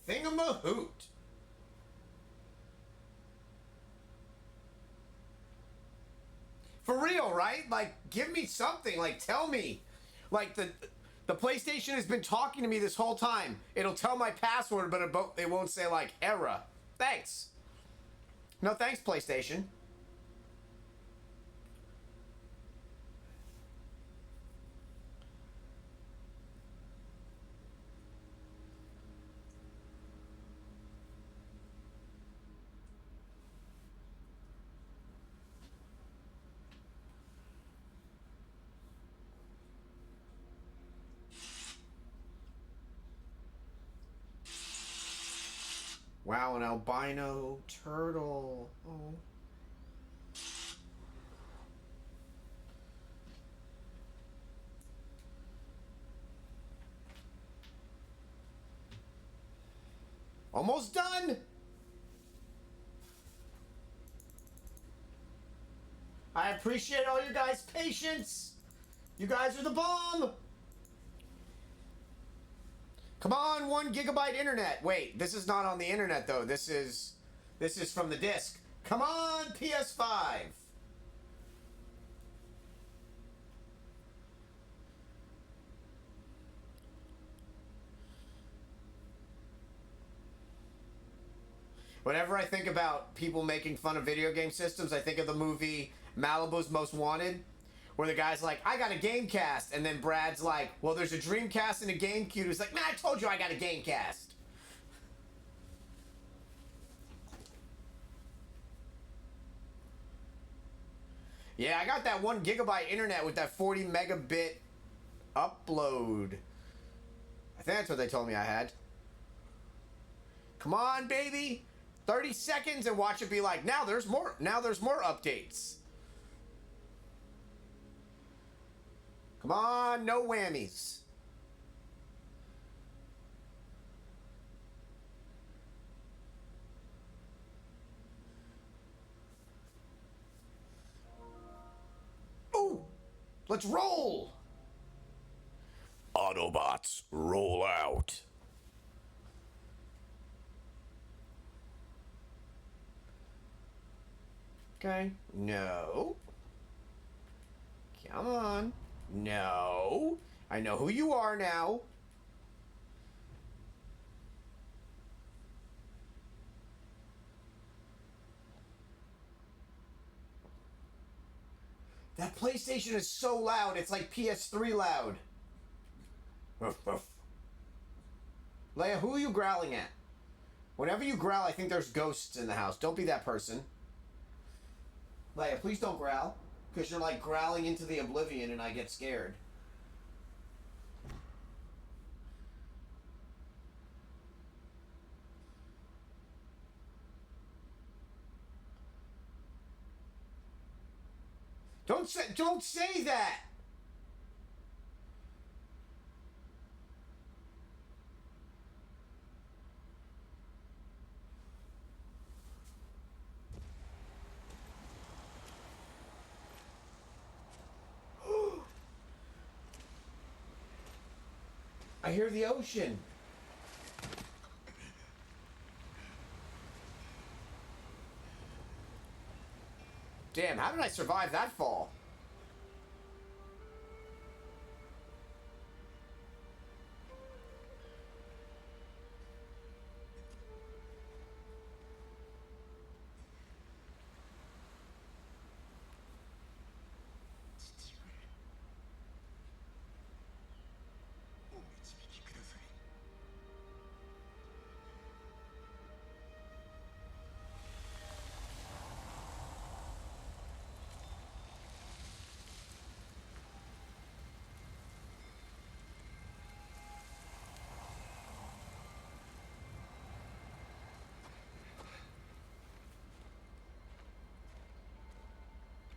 Thingamahoot. For real, right? Like, give me something. Like, tell me. Like, the PlayStation has been talking to me this whole time. It'll tell my password, but it won't say, like, error. Thanks. No thanks, PlayStation. Wow, an albino turtle. Oh. Almost done. I appreciate all you guys' patience. You guys are the bomb. Come on, 1 gigabyte internet. Wait, this is not on the internet though. This is from the disc. Come on, PS5. Whenever I think about people making fun of video game systems, I think of the movie Malibu's Most Wanted, where the guy's like, I got a Gamecast, and then Brad's like, well, there's a Dreamcast and a GameCube. He's like, man, I told you I got a Gamecast. Yeah, I got that 1 gigabyte internet with that 40 megabit upload. I think that's what they told me I had. Come on, baby. 30 seconds and watch it be like, now there's more updates. Come on, no whammies. Ooh, let's roll. Autobots, roll out. Okay. No. Come on. No. I know who you are now. That PlayStation is so loud, it's like PS3 loud. Ruff, ruff. Leia, who are you growling at? Whenever you growl, I think there's ghosts in the house. Don't be that person. Leia, please don't growl. Because you're like growling into the oblivion and I get scared. Don't say that. I hear the ocean. Damn, how did I survive that fall?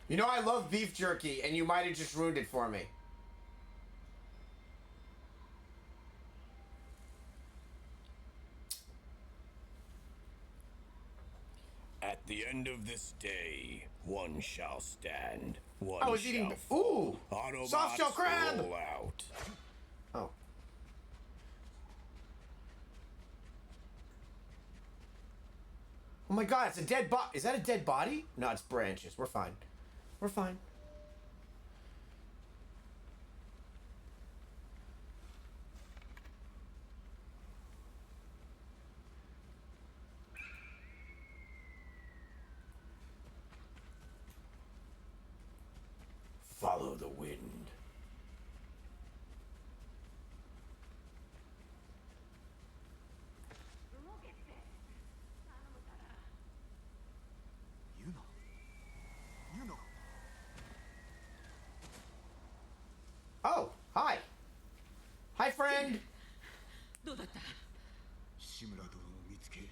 You know I love beef jerky, and you might have just ruined it for me. At the end of this day, one shall stand. One I was shall eating. fall. Ooh! Autobots, Soft shell crab! roll out. Oh. Oh my god, it's a dead body. Is that a dead body? No, it's branches. We're fine. We're fine. Follow the wind. Oh, hi. Hi, friend. どうだった？志村殿を見つけ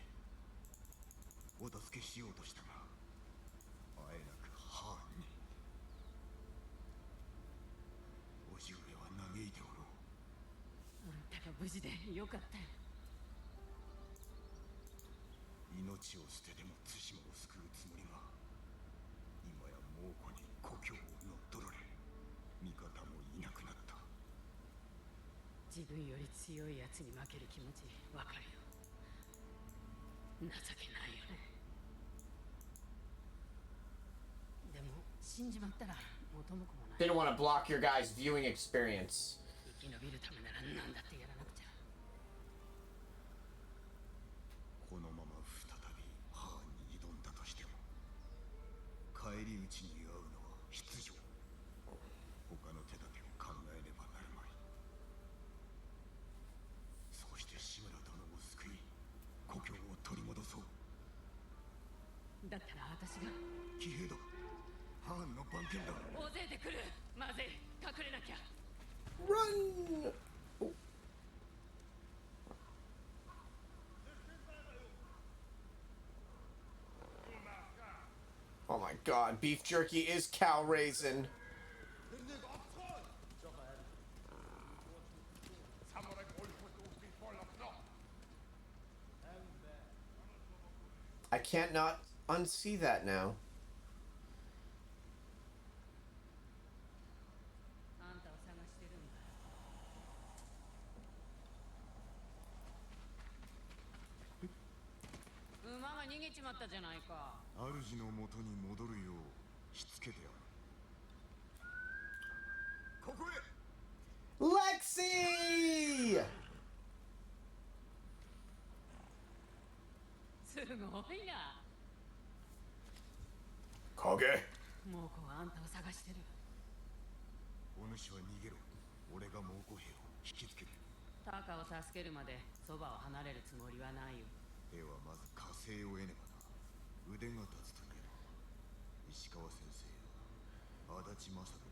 お助けしようとしたがあえなくハーンに叔父上は嘆いておろう。あんたが無事でよかったよ。命を捨てても対馬を救うつもりが今や猛虎に故郷を乗っ取られ味方もいなくなった。自分より強いやつに負ける気持ちわかるよ。情けないよね。でも死んじまったら元も子もない。 Didn't want to block your guys' viewing experience. 生き延びるためなら何だってやらなくちゃ。このまま再びハーンに挑んだとしても返り討ちに遭うのは必要。他の手立てを考えねばなるまい。そうして志村殿を救い故郷を取り戻そう。だったら私が騎兵だ。ハーンの番犬だ。大勢で来る。まずい、隠れなきゃ。 Run! Oh my god, beef jerky is cow raisin. I can't not unsee that now. あんたを探してるんだ。逃げちまったじゃないか。主の元に戻るようしつけてある。ここへ。 Lexi! すごいな。影。猛虎はあんたを探してる。お主は逃げろ。俺が猛虎兵を引きつける。タカを助けるまでそばを離れるつもりはないよ。ではまず火星を得ねばな。腕が立つといえば石川先生や足立正人殿、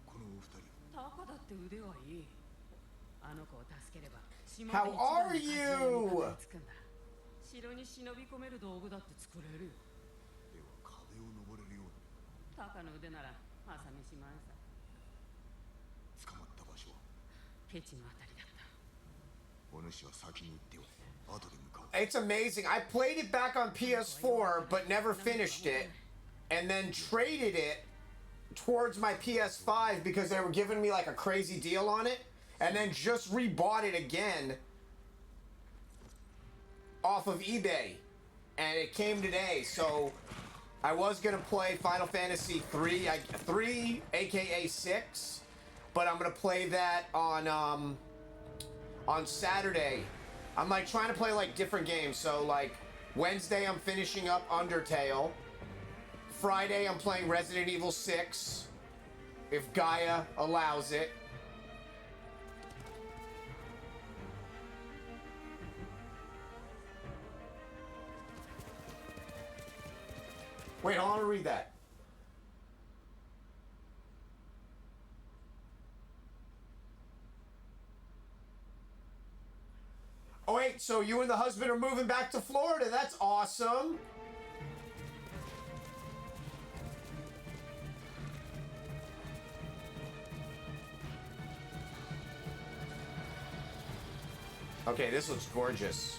このお二人。タカだって腕はいい。あの子を助ければ島 How で一番 are の you? 味つくんだ。城に忍び込める道具だって作れるよ。では壁を登れるように。タカの腕なら朝飯前さ。捕まった場所はケチのあたりだった。お主は先に行っておれ。後で向かう。 It's amazing. I played it back on PS4, but never finished it, and then traded it towards my PS5 because they were giving me like a crazy deal on it, and then just rebought it again off of eBay, and it came today. So I was gonna play Final Fantasy 3, aka 6, but I'm gonna play that on Saturday. I'm like trying to play like different games. So like Wednesday I'm finishing up Undertale. Friday I'm playing Resident Evil 6, if Gaia allows it. Wait, I want to read that. Oh wait, so you and the husband are moving back to Florida. That's awesome. Okay, this looks gorgeous.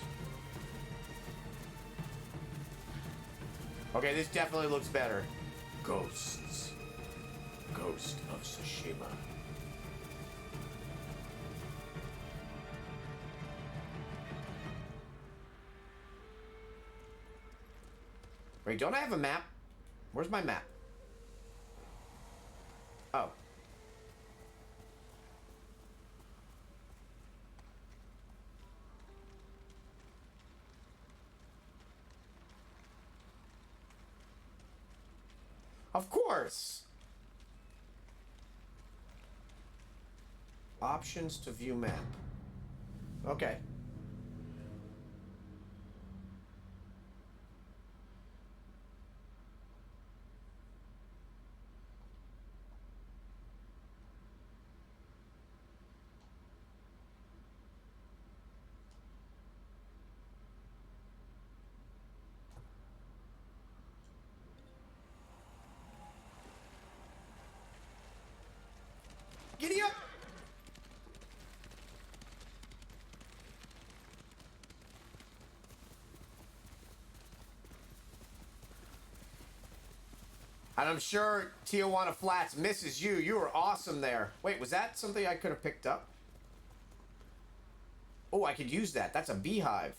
Okay, this definitely looks better. Ghosts. Ghost of Tsushima. Wait, don't I have a map? Where's my map? Oh. Of course. Options to view map. Okay. Giddy up! And I'm sure Tijuana Flats misses you. You were awesome there. Wait, was that something I could have picked up? Oh, I could use that. That's a beehive.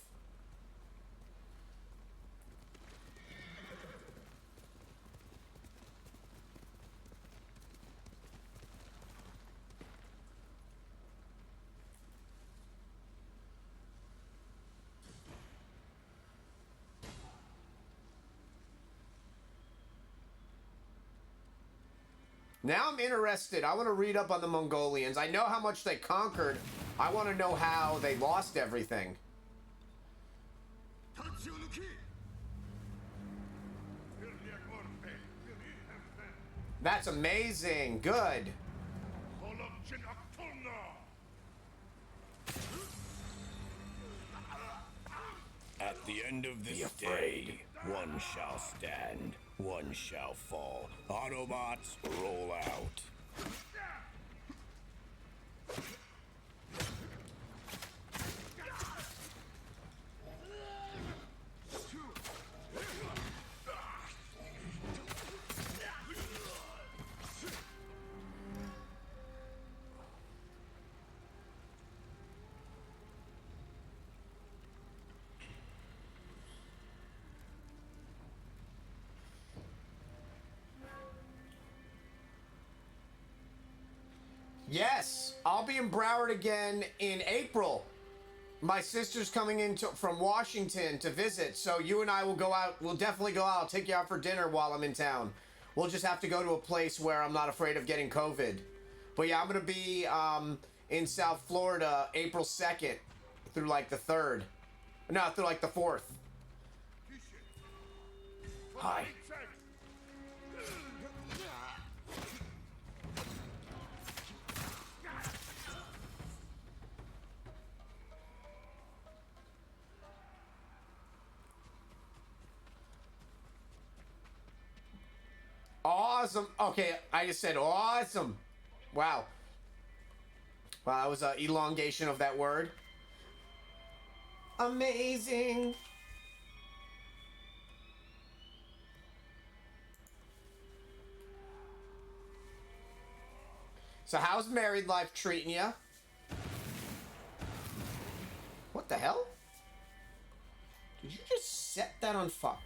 Now I'm interested. I want to read up on the Mongolians. I know how much they conquered. I want to know how they lost everything. That's amazing. Good. At the end of this day, one shall stand, one shall fall. Autobots, roll out. Yes, I'll be in Broward again in April. My sister's coming in from Washington to visit, so you and I will go out. We'll definitely go out. I'll take you out for dinner while I'm in town. We'll just have to go to a place where I'm not afraid of getting COVID. But yeah, I'm going to be in South Florida April 2nd through like the 3rd. No, through like the 4th. Hi. Awesome. Okay, I just said awesome. Wow. Wow, that was an elongation of that word. Amazing. So how's married life treating you? What the hell? Did you just set that on fire?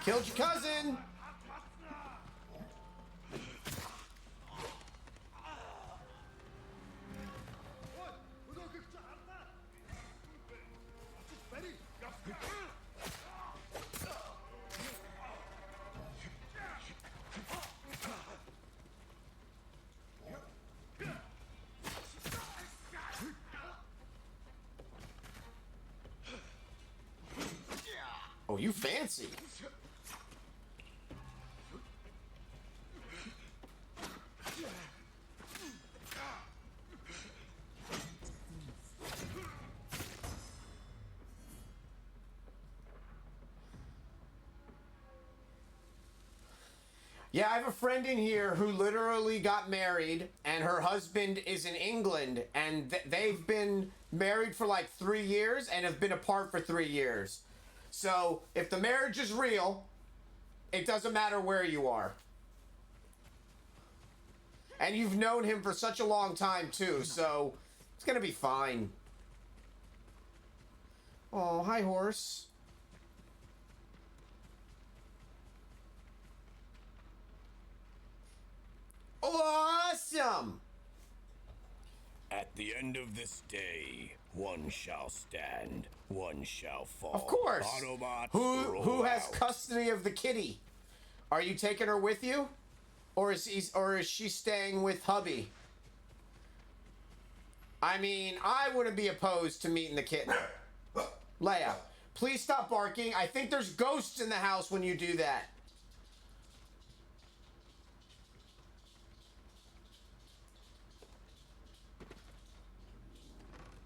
Killed your cousin! Oh, you fancy. Yeah, I have a friend in here who literally got married, and her husband is in England, and they've been married for like 3 years and have been apart for 3 years. So, if the marriage is real, it doesn't matter where you are. And you've known him for such a long time, too, so it's gonna be fine. Oh, hi, horse. Awesome! At the end of this day, one shall stand, one shall fall. Of course. Autobots, Who roll has out. custody of the kitty? Are you taking her with you, or is she staying with hubby? I mean, I wouldn't be opposed to meeting the kitten. Leia, please stop barking. I think there's ghosts in the house when you do that.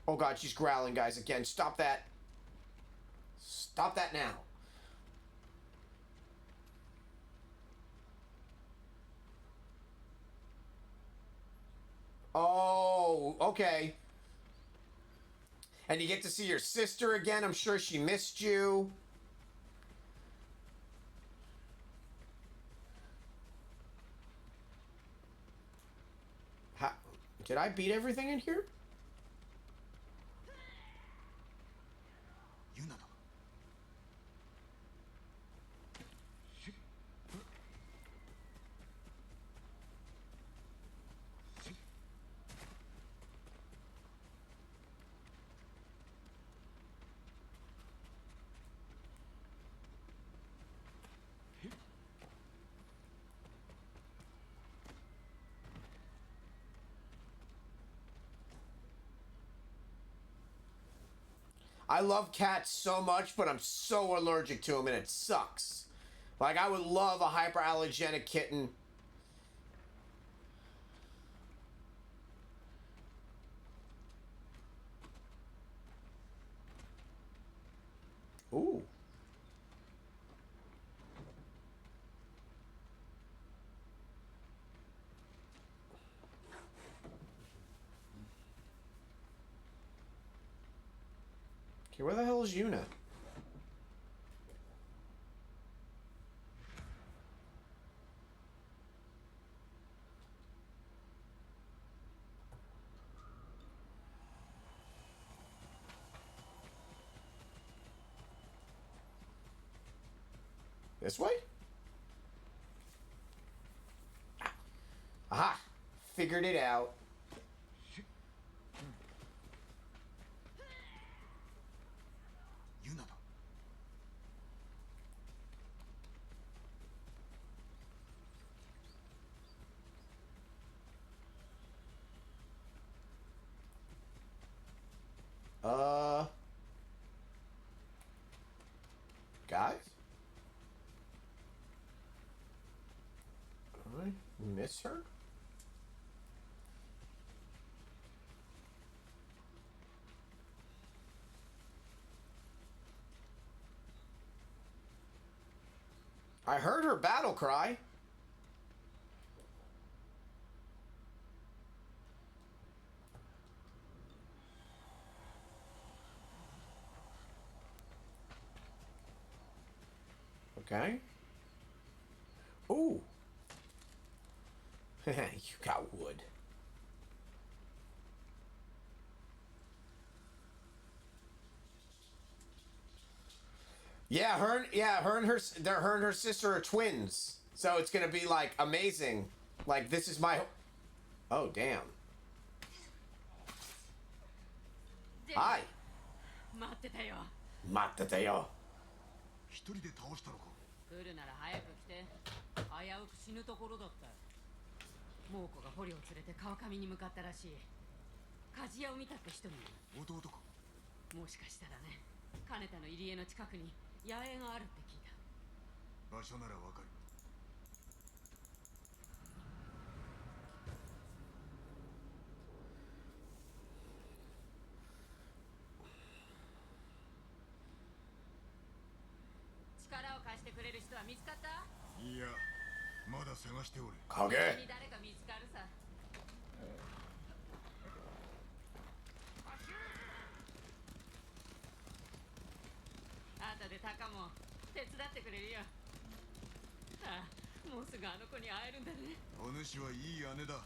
Oh god, she's growling, guys, again. Stop that. Stop that now. Oh, okay. And you get to see your sister again. I'm sure she missed you. Did I beat everything in here? I love cats so much, but I'm so allergic to them, and it sucks. Like, I would love a hyperallergenic kitten. Ooh. Okay, where the hell is Yuna? This way? Aha! Figured it out. Yuna だ。Guys? Did I miss her? I heard her battle cry. Okay. Ooh. You got wood. Yeah, her and her sister are twins. So it's gonna be like amazing. Like this is my. Oh damn. Hi. 待ってたよ。待ってたよ。一人で倒したのか。来るなら早く来て。危うく死ぬところだった。猛虎が捕虜を連れて川上に向かったらしい。鍛冶屋を見たって人に。弟か。もしかしたらね。金田の入り江の近くに野営があるって聞いた。場所ならわかる。力を貸してくれる人は見つかった？いや、まだ探しておる。影。に誰か見つかるさ。後でタカも手伝ってくれるよ。ああ、もうすぐあの子に会えるんだね。お主はいい姉だ。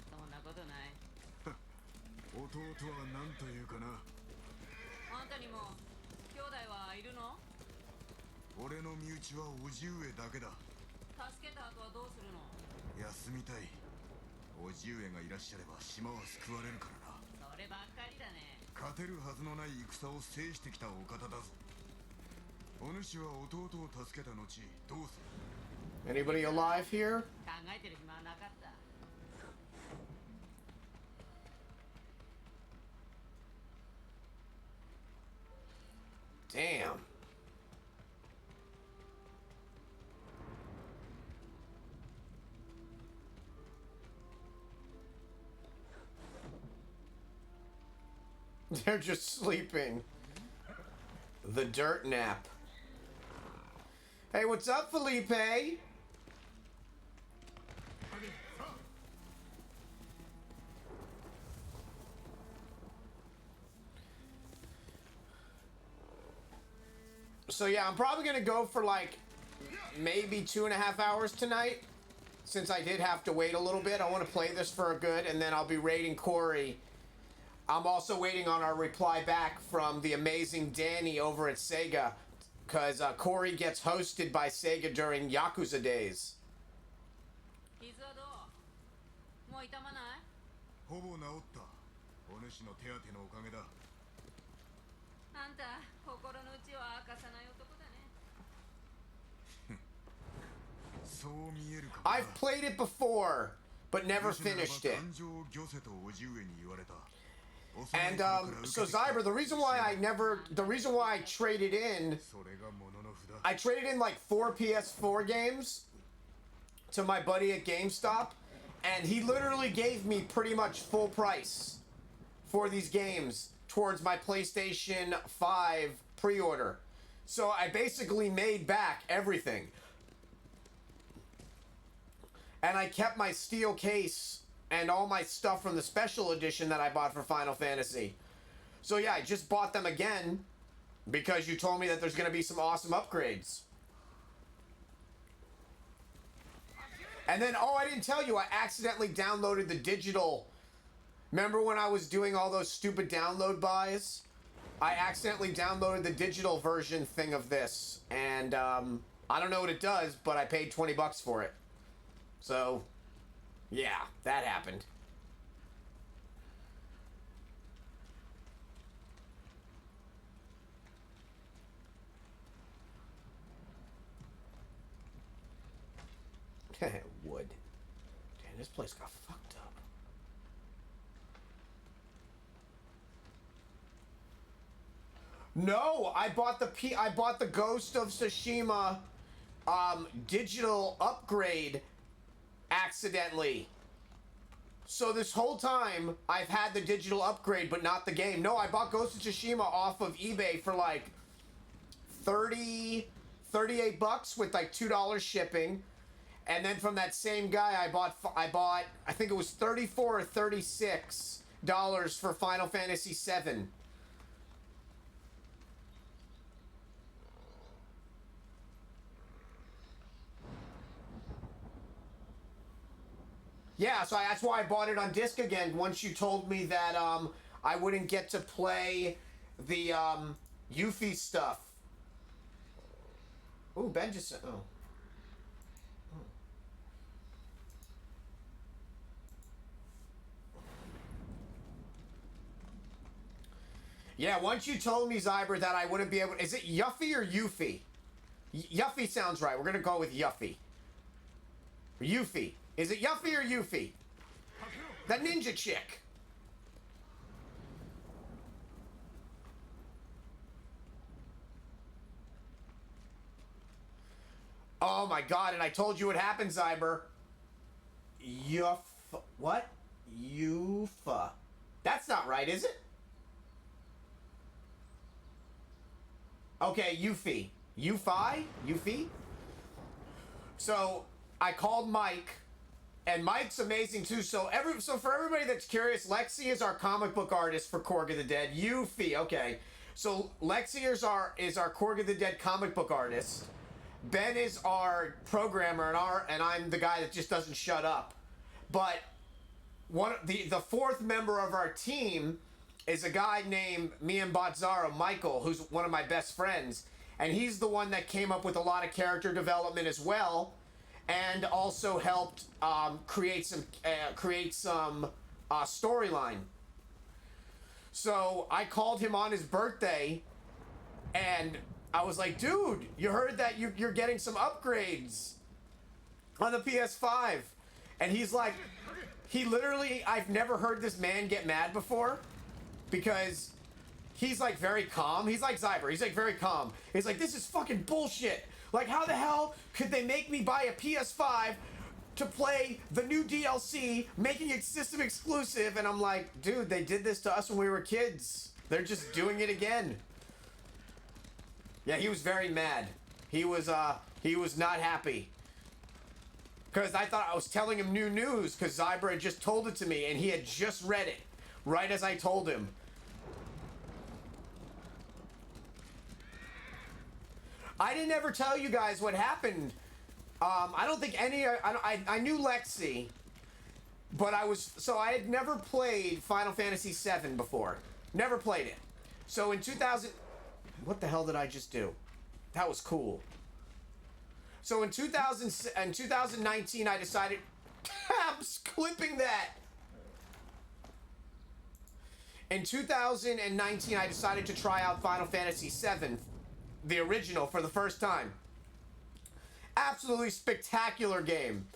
そんなことない。弟は何というかな。あんたにも兄弟はいるの？俺の身内は叔父上だけだ。助けた後はどうするの？休みたい。叔父上がいらっしゃれば島は救われるからな。そればっかりだね。勝てるはずのない戦を制してきたお方だぞ。お主は弟を助けた後どうする？ Anybody alive here? 考えてる暇はなかった。Damn. They're just sleeping. The dirt nap. Hey, what's up, Felipe? So yeah, I'm probably gonna go for like maybe 2.5 hours tonight, since I did have to wait a little bit. I want to play this for a good, and then I'll be raiding Corey. I'm also waiting on our reply back from the amazing Danny over at Sega, because Corey gets hosted by Sega during Yakuza days. 傷はどう？もう痛まない？ほぼ治った。お主の手当てのおかげだ。あんた心の内は明かさない男だね。そう見えるかもな。 I've played it before, but never finished it. 感情を御せと叔父上に言われた。 And so Zyber, the reason why I traded in, I traded in like 4 PS4 games to my buddy at GameStop, and he literally gave me pretty much full price for these games towards my PlayStation 5 pre-order. So I basically made back everything. And I kept my steel case and all my stuff from the special edition that I bought for Final Fantasy. So yeah, I just bought them again because you told me that there's going to be some awesome upgrades. And then, oh, I didn't tell you, I accidentally downloaded the digital. Remember when I was doing all those stupid download buys? I accidentally downloaded the digital version thing of this. And I don't know what it does, but I paid 20 bucks for it. So, yeah, that happened. Wood. Damn, this place got fucked up. No, I bought the Ghost of Tsushima digital upgrade accidentally. So this whole time I've had the digital upgrade but not the game. No, I bought Ghost of Tsushima off of eBay for like 38 bucks with like $2 shipping. And then from that same guy I bought I think it was $34 or $36 for Final Fantasy VII. Yeah, so that's why I bought it on disc again once you told me that I wouldn't get to play the Yuffie stuff. Ooh, Ben just... Oh. Yeah, once you told me, Zyber, that I wouldn't be able... Is it Yuffie or Yuffie? Yuffie sounds right. We're going to go with Yuffie. Yuffie. Is it Yuffie or Yuffie? That ninja chick. Oh my god, and I told you what happened, Zyber. What? Yufa. That's not right, is it? Okay, Yuffie. Yuffie? So, I called Mike, and Mike's amazing too. So for everybody that's curious, Lexi is our comic book artist for Korg of the Dead. Yuffie, okay. So Lexi is our Korg of the Dead comic book artist. Ben is our programmer, and I'm the guy that just doesn't shut up. But the fourth member of our team is a guy named Miambatzaro, Michael, who's one of my best friends. And he's the one that came up with a lot of character development as well, and also helped create some storyline. So I called him on his birthday, and I was like, dude, you heard that you're getting some upgrades on the PS5. And he's like, I've never heard this man get mad before, because he's like very calm. He's like Zyber. He's like very calm. He's like, this is fucking bullshit. Like, how the hell could they make me buy a PS5 to play the new DLC, making it system exclusive? And I'm like, dude, they did this to us when we were kids. They're just doing it again. Yeah, he was very mad. He was not happy. Because I thought I was telling him new news, because Zyber had just told it to me, and he had just read it, right as I told him. I didn't ever tell you guys what happened. I don't think I knew Lexi, but I had never played Final Fantasy VII before. Never played it. So in 2000, what the hell did I just do? That was cool. So in 2019, I decided, I'm clipping that. In 2019, I decided to try out Final Fantasy VII, the original, for the first time. Absolutely spectacular game.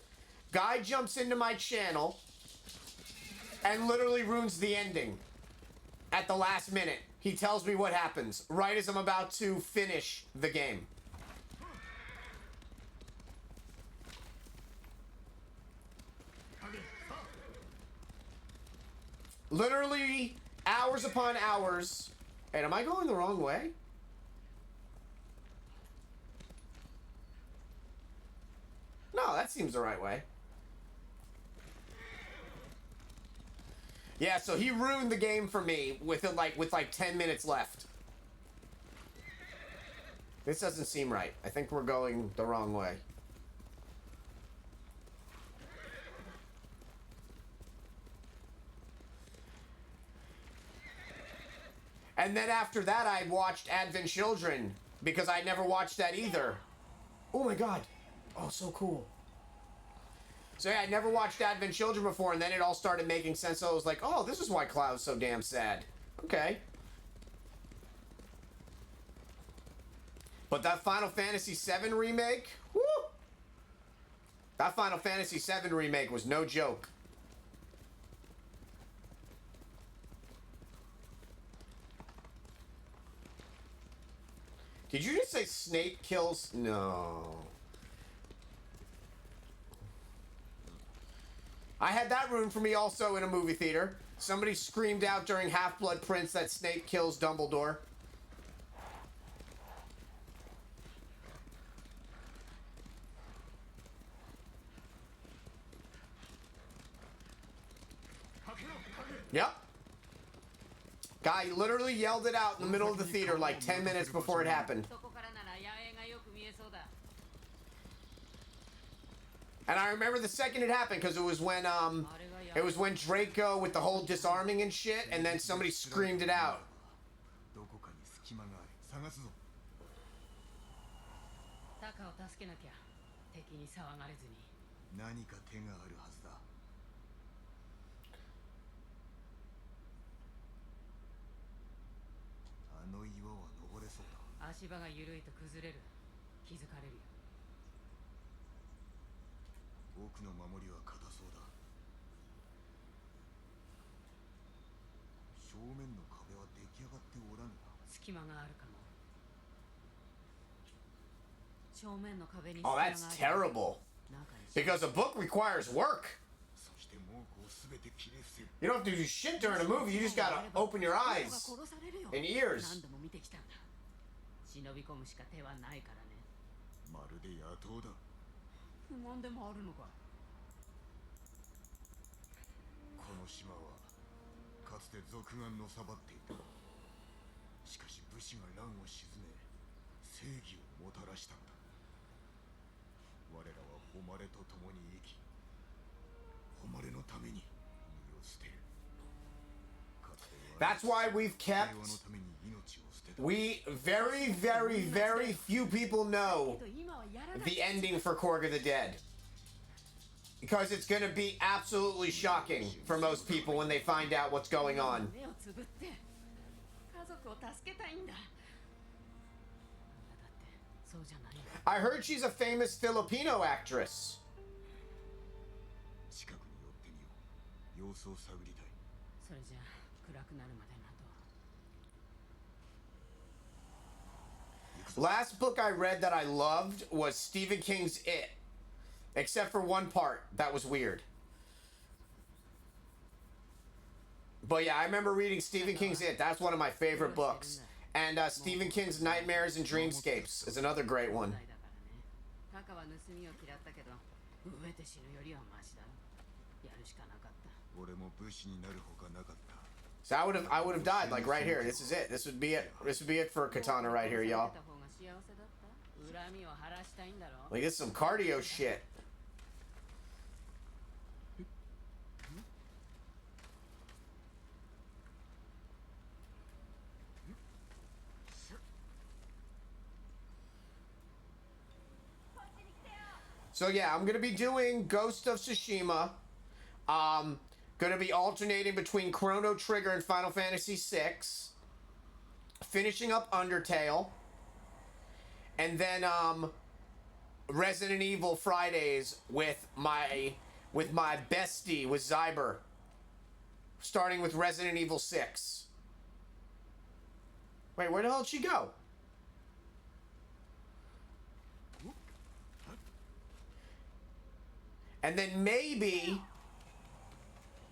Guy jumps into my channel and literally ruins the ending at the last minute. He tells me what happens right as I'm about to finish the game. Literally hours upon hours. And am I going the wrong way? No, that seems the right way. Yeah, so he ruined the game for me with 10 minutes left. This doesn't seem right. I think we're going the wrong way. And then after that, I watched Advent Children because I never watched that either. Oh my god. Oh, so cool. So yeah, I never watched Advent Children before, and then it all started making sense. So I was like, oh, this is why Cloud's so damn sad. Okay. But that Final Fantasy VII remake, whoo! That Final Fantasy VII remake was no joke. Did you just say Snape kills? No. I had that ruined for me also in a movie theater. Somebody screamed out during Half-Blood Prince that Snape kills Dumbledore. Yep. Guy literally yelled it out in the middle of the theater like 10 minutes before it happened. And I remember the second it happened because it was when Draco with the whole disarming and shit, and then somebody screamed it out. どこかに隙間がある。探すぞ。タカを助けなきゃ。敵に騒がれずに。何か手があるはずだ。あの岩は登れそうだ。足場が緩いと崩れる。気づかれるよ。奥の守りは硬そうだ。正面の壁は出来上がっておらぬな。隙間があるかも。正面の壁に。Oh, that's terrible. Because a book requires work. そして猛虎をすべて切り伏せる。You don't have to do shit during a movie. You just gotta open your eyes and ears. 何度も見てきたんだ。忍び込むしか手はないからね。まるで野党だ。不満でもあるのか。この島はかつて賊がのさばっていた。しかし武士が乱を鎮め正義をもたらしたんだ。我らは誉れと共に生き、誉れのために身を捨てる。 That's why we've kept. We very, very, very few people know the ending for Korg of the Dead. Because it's going to be absolutely shocking for most people when they find out what's going on. I heard she's a famous Filipino actress. 近くに寄ってみよう。様子を探りたい。それじゃ暗くなるまでなと。 Last book I read that I loved was Stephen King's It. Except for one part that was weird. But yeah, I remember reading Stephen King's It. That's one of my favorite books. And Stephen King's Nightmares and Dreamscapes is another great one. So I would have died like right here. This is it. This would be it. This would be it for Katana right here, y'all. Like, this is some cardio shit. So yeah, I'm gonna be doing Ghost of Tsushima. Gonna be alternating between Chrono Trigger and Final Fantasy VI. Finishing up Undertale. And then Resident Evil Fridays with my bestie, with Zyber. Starting with Resident Evil 6. Wait, where the hell did she go? And then maybe...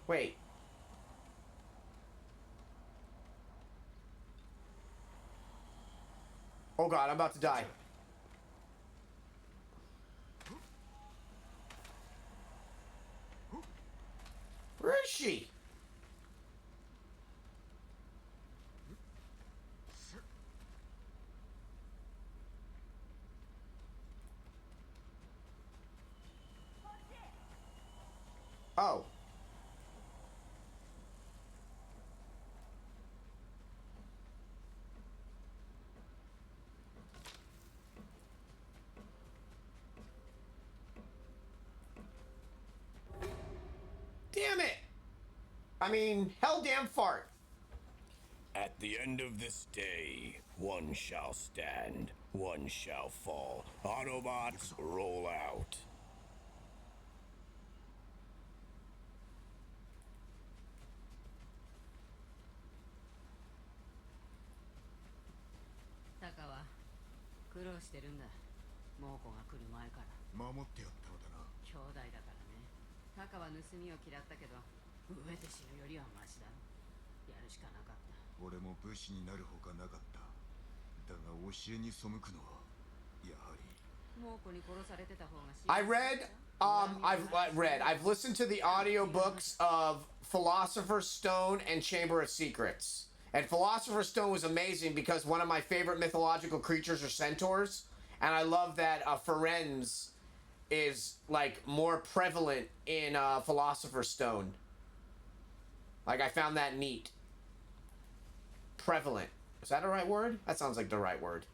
Wait. Oh god, I'm about to die. Where is she? Oh. Damn it! I mean, hell damn fart. At the end of this day, one shall stand, one shall fall. Autobots, roll out.タカは苦労してるんだ。猛虎が来る前から。守ってやったのだな。兄弟だからね。タカは盗みを嫌ったけど、飢えて死ぬよりはマシだろ。やるしかなかった。俺も武士になるほかなかった。だが教えに背くのはやはり。猛虎に殺されてた方が。I've listened to the audiobooks of Philosopher's Stone and Chamber of Secrets. And Philosopher's Stone was amazing because one of my favorite mythological creatures are centaurs. And I love that Ferenz is, like, more prevalent in Philosopher's Stone. Like, I found that neat. Prevalent. Is that a right word? That sounds like the right word.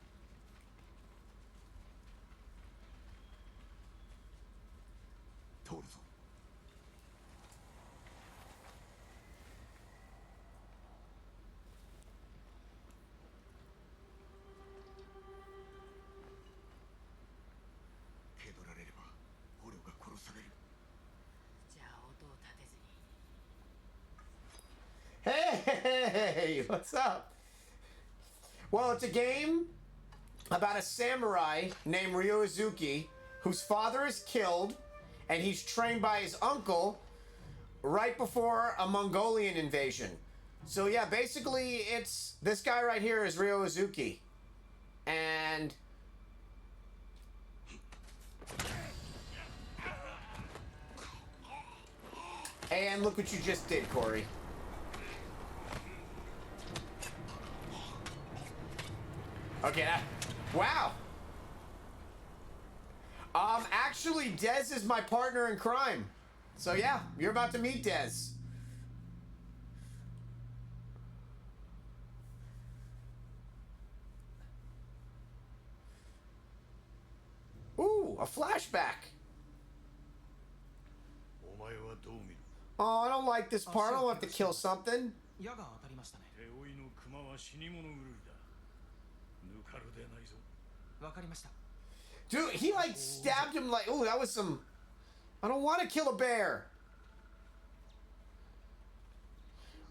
Hey, what's up? Well, it's a game about a samurai named Ryozuki whose father is killed and he's trained by his uncle right before a Mongolian invasion. So yeah, basically it's this guy right here is Ryozuki. And look what you just did, Corey. Okay, wow. Actually, Dez is my partner in crime. So yeah, you're about to meet Dez. Ooh, a flashback. Oh, I don't like this part. I don't have to kill something. Dude, he like stabbed him like, ooh, that was some... I don't want to kill a bear.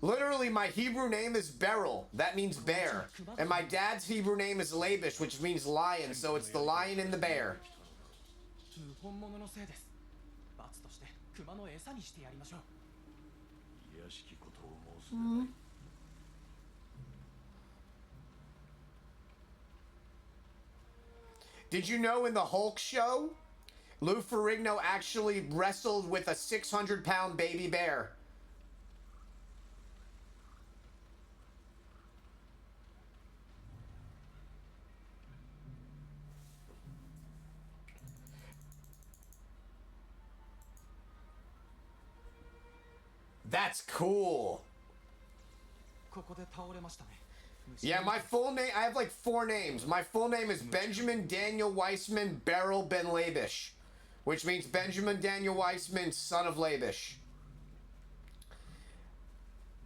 Literally, my Hebrew name is Beryl. That means bear. And my dad's Hebrew name is Labish, which means lion. So it's the lion and the bear. Did you know in the Hulk show, Lou Ferrigno actually wrestled with a 600-pound baby bear? That's cool. Yeah, my full name, I have like 4 names. My full name is Benjamin Daniel Weissman Beryl Ben Labish, which means Benjamin Daniel Weissman, son of Labish.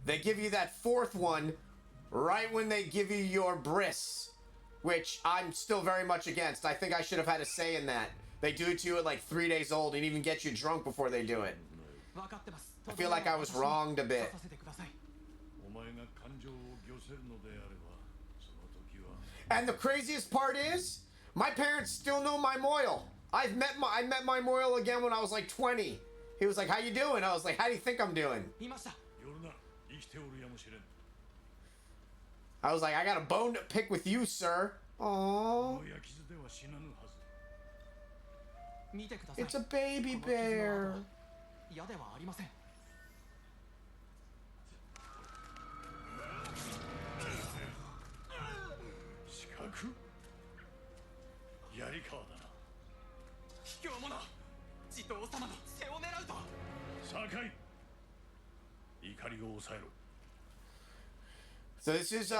They give you that 4th one right when they give you your bris, which I'm still very much against. I think I should have had a say in that. They do it to you at like 3 days old and even get you drunk before they do it. I feel like I was wronged a bit. And the craziest part is, my parents still know my Moyle. I met my Moyle again when I was like 20. He was like, "How you doing?" I was like, "How do you think I'm doing?" I was like, "I got a bone to pick with you, sir." Aww. It's a baby bear. さあかい。怒りを抑えろ。 So this is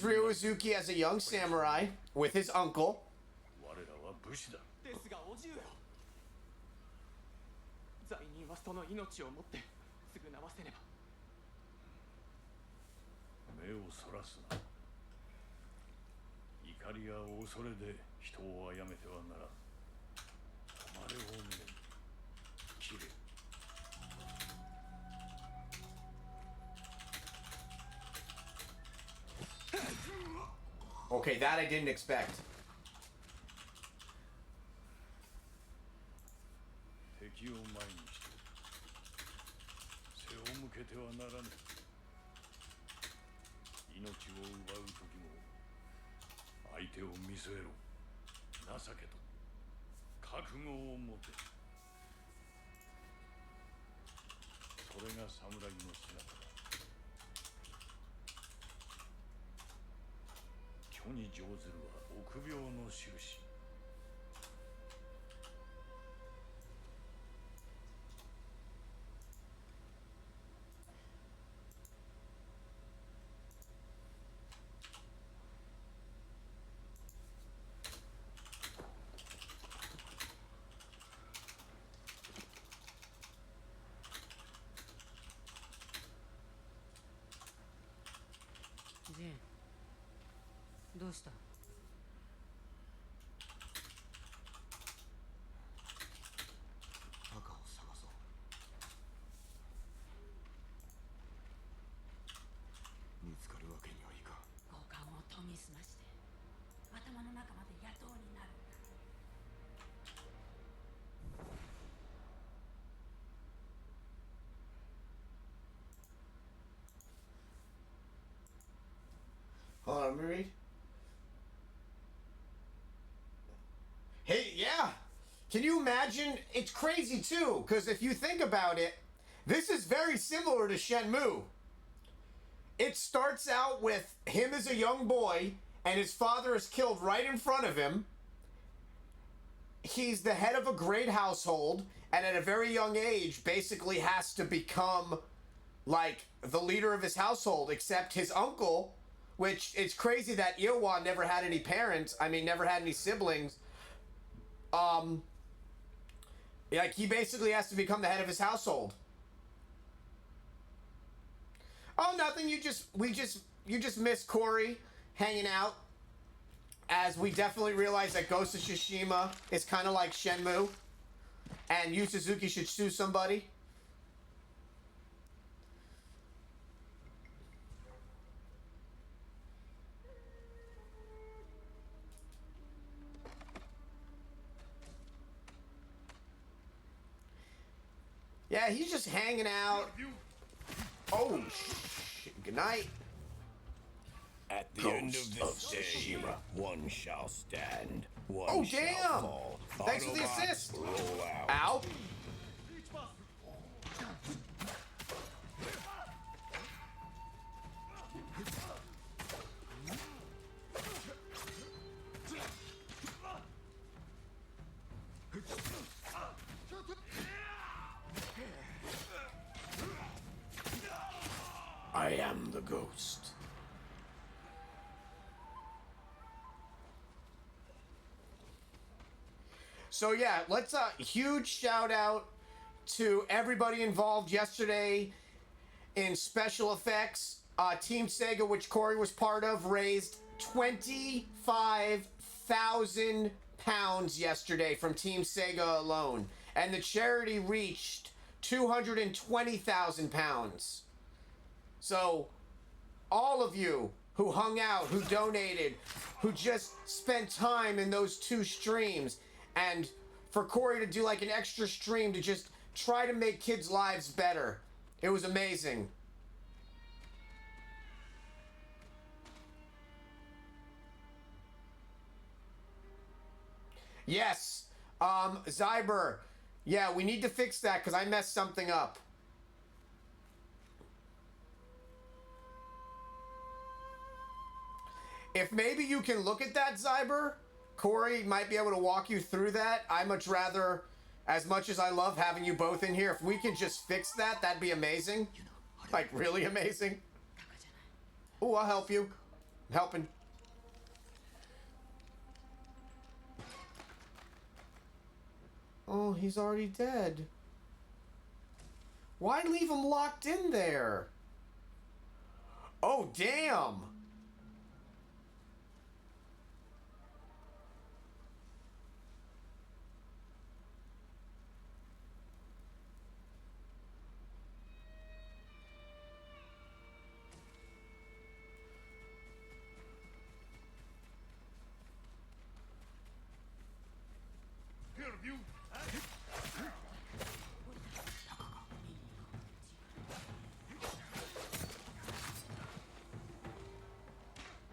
Ryo Uzuki as a young samurai with his uncle. 我らは武士だ。ですがおじゅうよ、罪人はその命をもって償わせねば。目をそらすな。怒りや恐れで人を殺めてはならん。誉れを胸に切れ。 Okay, that I didn't expect. 敵を前にして背を向けてはならぬ。命を奪う時も相手を見据えろ。情けと覚悟を持て。それが侍の姿だ。虚に乗ずるは臆病の印。 ジン、どうした？赤を探そう。見つかるわけにはいかん。五感を研ぎ澄まして頭の中まで野党になるんだ。 Hold on, let me read. Hey, yeah. Can you imagine? It's crazy too, because if you think about it, this is very similar to Shenmue. It starts out with him as a young boy, and his father is killed right in front of him. He's the head of a great household, and at a very young age, basically has to become like the leader of his household, except his uncle. Which, it's crazy that Iwa never had any parents. I mean, never had any siblings. Like, he basically has to become the head of his household. Oh, nothing. You just miss Corey hanging out. As we definitely realize that Ghost of Tsushima is kind of like Shenmue. And Yu Suzuki should sue somebody. Yeah, he's just hanging out. Oh, good night. At the end of this day, one shall stand, one Oh, shall damn! fall. Thanks for the Autobots, assist. Roll out. Ow. I am the ghost. So yeah, let's huge shout out to everybody involved yesterday in special effects. Team Sega, which Corey was part of, raised 25,000 pounds yesterday from Team Sega alone, and the charity reached 220,000 pounds. So, all of you who hung out, who donated, who just spent time in those two streams, and for Corey to do like an extra stream to just try to make kids' lives better. It was amazing. Yes, Zyber. Yeah, we need to fix that because I messed something up. If maybe you can look at that, Zyber, Corey might be able to walk you through that. I much rather As much as I love having you both in here, if we can just fix that, that'd be amazing. Like, really amazing. Oh, I'll help you. I'm helping. Oh, he's already dead. Why leave him locked in there? Oh, damn. Here, you.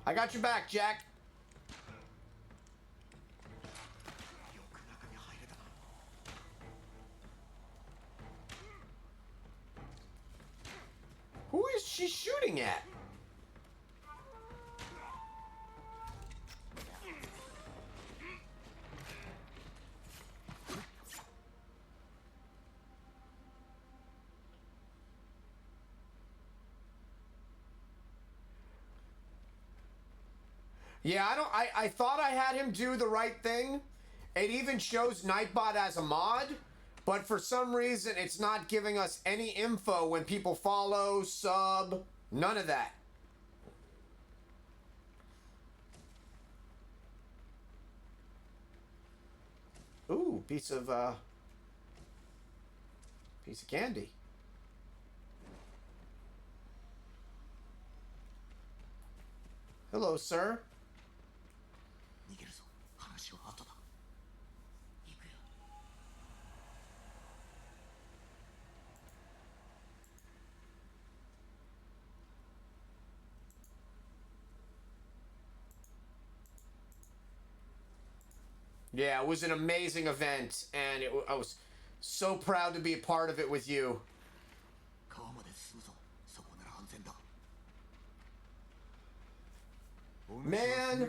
I got your back, Jack. Who is she shooting at? Yeah, I thought I had him do the right thing. It even shows Nightbot as a mod, but for some reason it's not giving us any info when people follow, sub, none of that. Ooh, piece of candy. Hello, sir. 逃げるぞ。話は後だ。行くよ。 Yeah, it was an amazing event, and I was so proud to be a part of it with you. 川まで進むぞ。そこなら安全だ。 Man,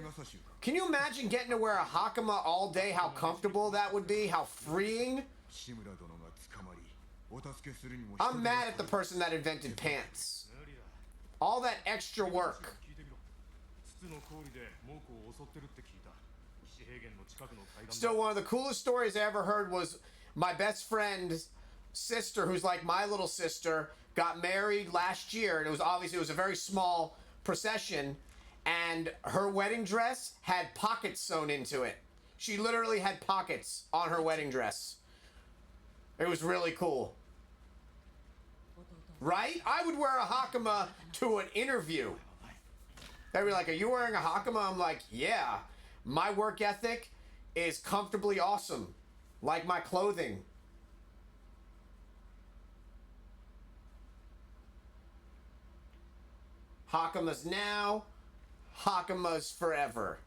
can you imagine getting to wear a Hakama all day? How comfortable that would be? How freeing? 志村殿が捕まり、お助けするにも I'm mad at the person that invented pants. 無理だ。 All that extra work. 聞いてみろ。筒の氷で猛虎を襲ってるって聞いた。西平原の近くの海岸だ。 Still, one of the coolest stories I ever heard was my best friend's sister, who's like my little sister, got married last year, and it was a very small procession, and her wedding dress had pockets sewn into it. She literally had pockets on her wedding dress. It was really cool. Right? I would wear a Hakama to an interview. They'd be like, are you wearing a Hakama? I'm like, yeah. My work ethic is comfortably awesome. Like my clothing. Hakamas now. Hakamas forever.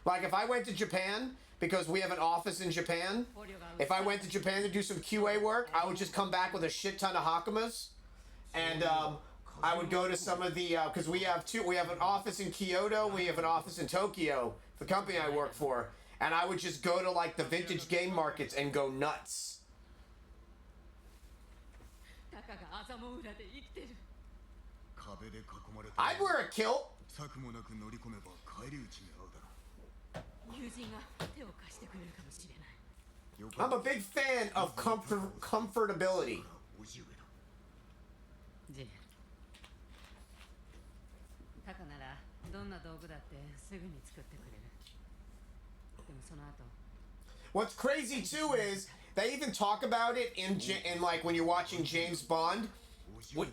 Like if I went to Japan, because we have an office in Japan, if I went to Japan to do some QA work, I would just come back with a shit ton of Hakamas. And I would go to some of the, because we have an office in Kyoto, we have an office in Tokyo, the company I work for. And I would just go to like the vintage game markets and go nuts. タカがアザモ裏で生きてる。壁で囲まれて I'd wear a kilt. 策もなく乗り込めば返り討ちに遭うだろ友人が手を貸してくれるかもしれない。う。 I'm a big fan of comfortability. 叔父上だ。ジェン。タカならどんな道具だってすぐに作ってくれる。でもその後。 What's crazy too is they even talk about it in like when you're watching James Bond.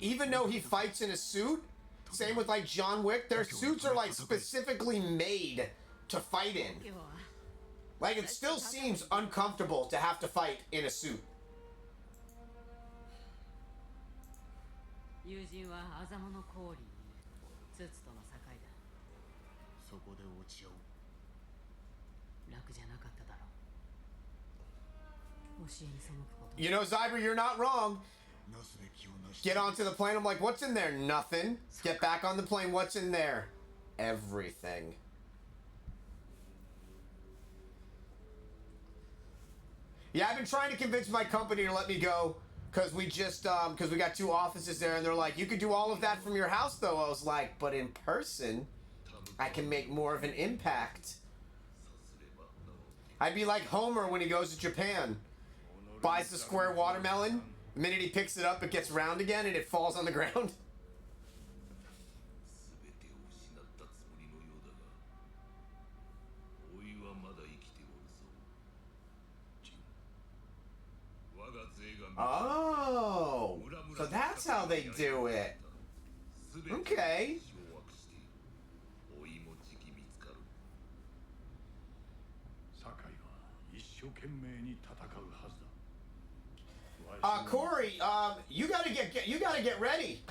Even though he fights in a suit, same with like John Wick, their suits are like specifically made to fight in. 今日は Like it still seems uncomfortable to have to fight in a suit. 友人はアザモの氷にツツとの境だ。そこで落ち合おう。楽じゃなかっただろう。教えに背くこと。 You know, Zyber, you're not wrong. なすべきをなし Get onto the plane. I'm like, what's in there? Nothing. Get back on the plane. What's in there? Everything. Yeah, I've been trying to convince my company to let me go because we just because we got 2 offices there, and they're like, you could do all of that from your house though. I was like, but in person, I can make more of an impact. I'd be like Homer when he goes to Japan, buys the square watermelon. The minute he picks it up, it gets round again and it falls on the ground. 全てを失ったつもりのようだが、おいはまだ生きておるぞ。ジン、我が勢が Oh, so that's how they do it. Okay. 掌握している。おいもじき見つかる。酒井は一生懸命に戦うはずだ。 Corey, you gotta get ready.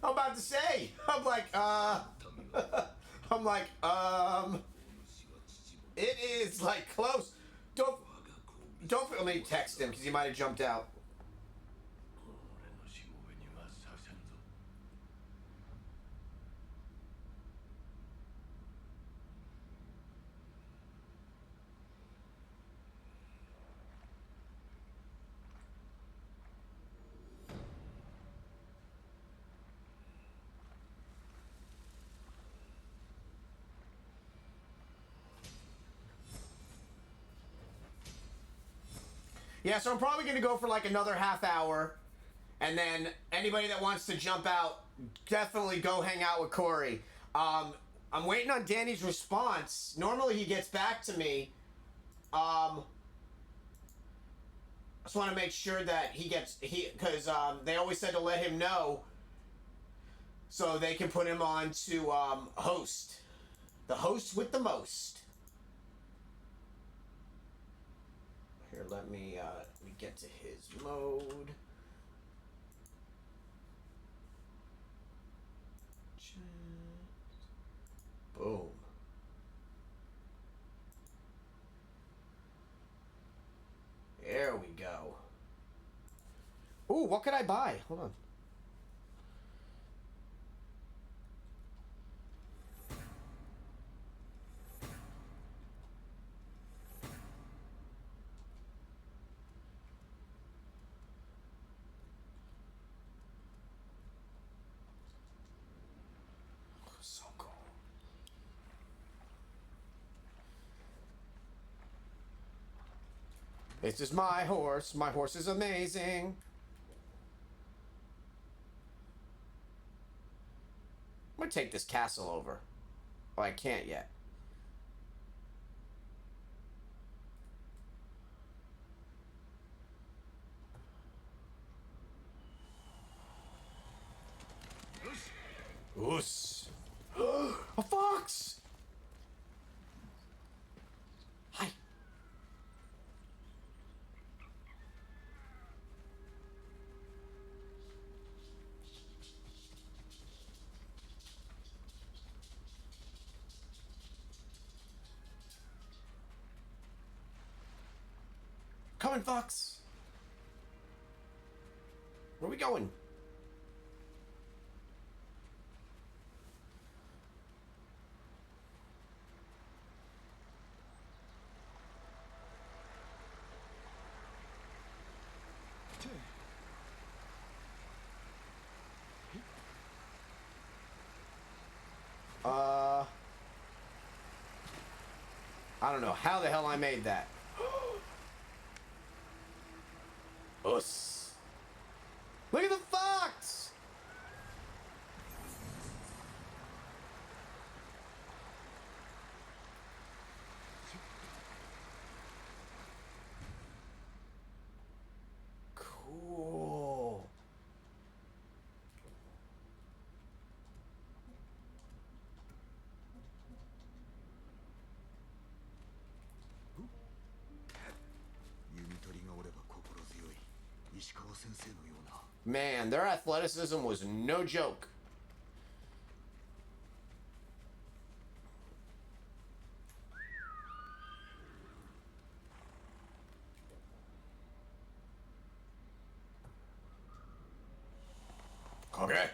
I'm about to say, I'm like, it is like close. Don't, let me text him because he might have jumped out. 俺のしもべにはさせんぞ。 Yeah, so I'm probably gonna go for like another half hour, and then anybody that wants to jump out, definitely go hang out with Corey. I'm waiting on Danny's response. Normally he gets back to me. I just want to make sure that because they always said to let him know, so they can put him on to host, the host with the most. Here, let me get to his mode. Boom. There we go. Ooh, what could I buy? Hold on. So cool. This is my horse. My horse is amazing. I'm gonna take this castle over. Oh, I can't yet. Oos. A fox! Hi. Coming, fox. Where are we going? I don't know how the hell I made that. Us. Look at the fox! Cool. Man, their athleticism was no joke. Okay.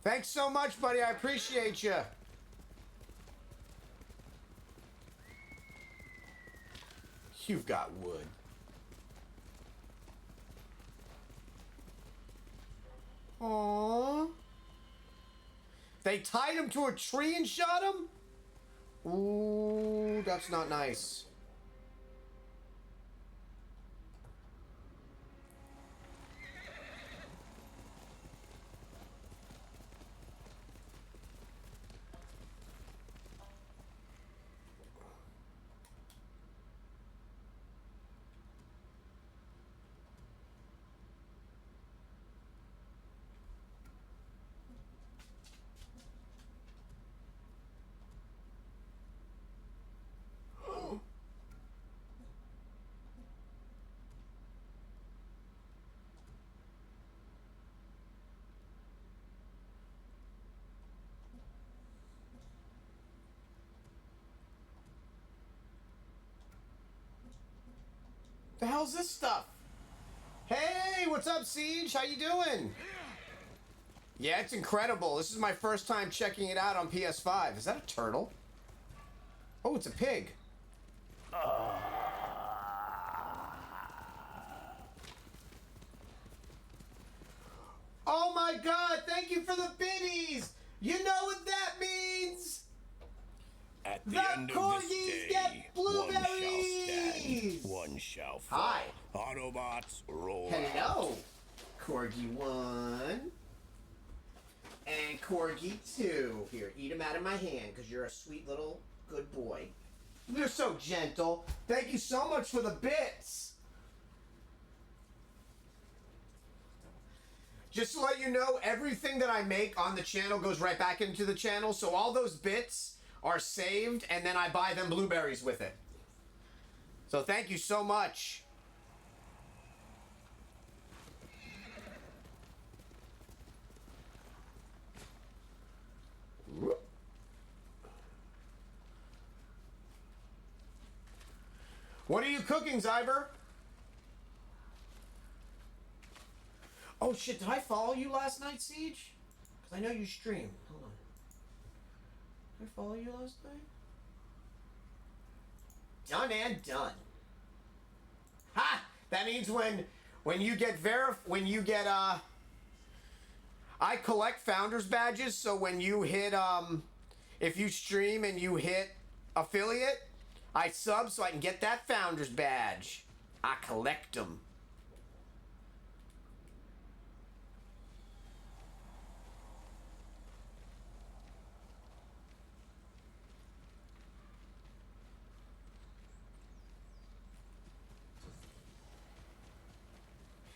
Thanks so much, buddy. I appreciate you. You've got wood. Aww. They tied him to a tree and shot him? Ooh, that's not nice. The hell's this stuff? Hey, what's up, Siege? How you doing? Yeah, it's incredible. This is my first time checking it out on PS5. Is that a turtle? Oh, it's a pig. Oh my god, thank you for the biddies! You know what that means? At the The end of this corgis day, get one shall blueberries! stand, one shall fall. Hi. Autobots, roll out. Hello, Corgi 1 and Corgi 2. Here, eat them out of my hand because you're a sweet little good boy. You're so gentle. Thank you so much for the bits. Just to let you know, everything that I make on the channel goes right back into the channel. So all those bits are saved, and then I buy them blueberries with it. So thank you so much. What are you cooking, Zyber? Oh shit, did I follow you last night, Siege? Because I know you streamed. Hold on. Did I follow you last night? Done and done. Ha! That means when you get I collect founders badges, so when you hit if you stream and you hit affiliate, I sub so I can get that founders badge. I collect them.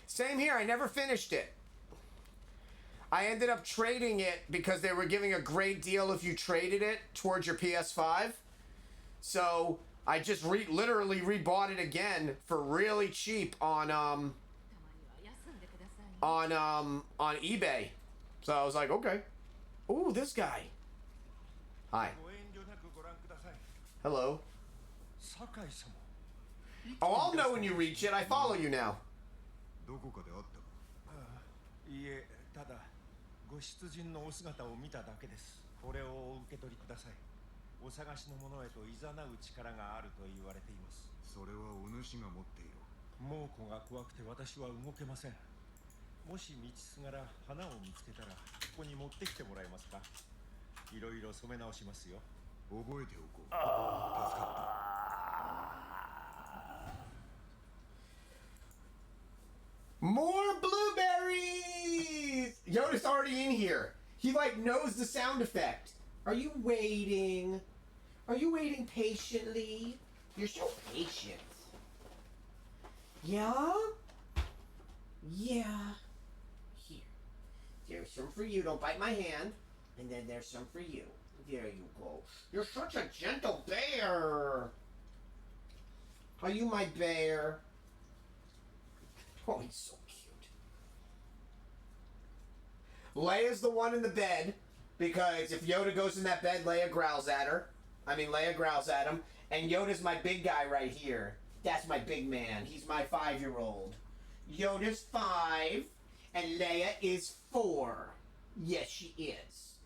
Same here, I never finished it. I ended up trading it because they were giving a great deal if you traded it towards your PS5. So I just literally rebought it again for really cheap on eBay. So I was like, okay. Ooh, this guy. Hi. Hello. Oh, I'll know when you reach it. I follow you now. どこかで会ったかいいえ、ただご出陣のお姿を見ただけです。これをお受け取りください。お探しの者へと誘う力があると言われています。それはお主が持っている。猛虎が怖くて私は動けません。もし道すがら花を見つけたらここに持ってきてもらえますか。いろいろ染め直しますよ。覚えておこう。助かった。 More blueberries! Yoda's already in here. He like knows the sound effect. Are you waiting? Are you waiting patiently? You're so patient. Yeah? Yeah. Here. There's some for you. Don't bite my hand. And then there's some for you. There you go. You're such a gentle bear. Are you my bear? Oh, he's so cute. Leia's the one in the bed, because if Yoda goes in that bed, Leia growls at her. Leia growls at him. And Yoda's my big guy right here. That's my big man. He's my 5-year-old. Yoda's 5, and Leia is 4. Yes, she is.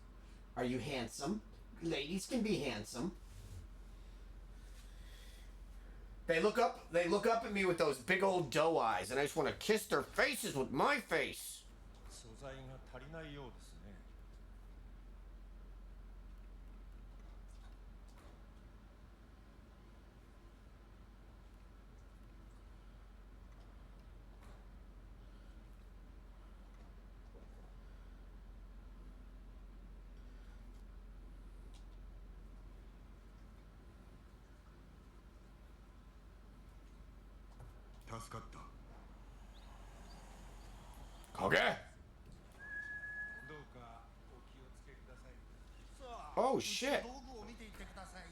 Are you handsome? Ladies can be handsome. They look up at me with those big old doe eyes, and I just want to kiss their faces with my face. 素材が足りないようですね。助かった。 Okay. どうかお気をつけください。 Oh shit. 道具を見ていってください。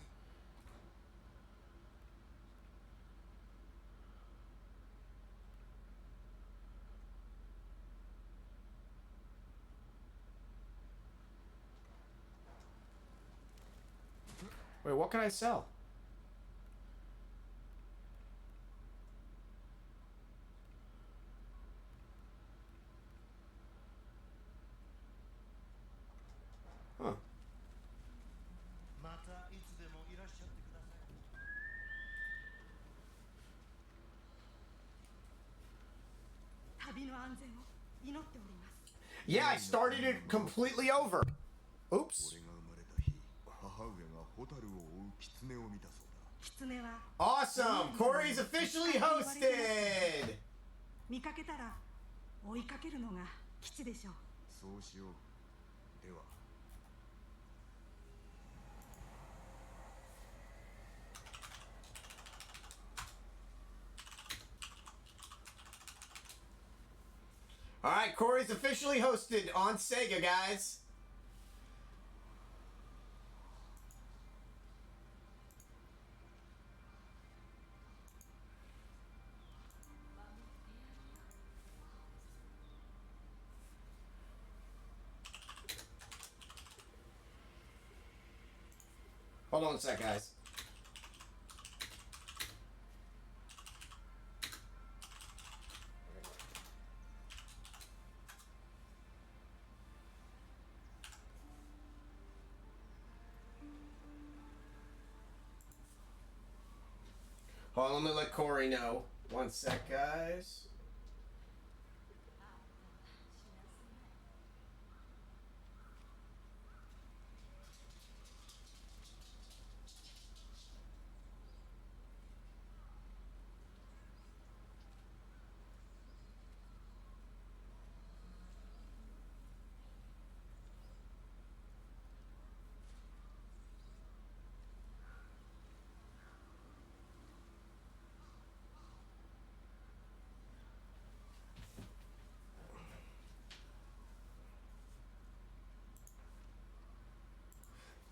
Wait, what can I sell? Huh. またいつでもいらっしゃってください。 旅の安全を祈っております。 Yeah, I started it completely over. Oops. 俺が生まれた日、母上がホタルを追う狐を見たそうだ。狐は Awesome. Corey's officially hosted. 見かけたら追いかけるのが基地でしょう。そうしよう。では。 All right, Corey's officially hosted on Sega, guys. Hold on a sec, guys. Hold on, let me let Corey know. One sec, guys.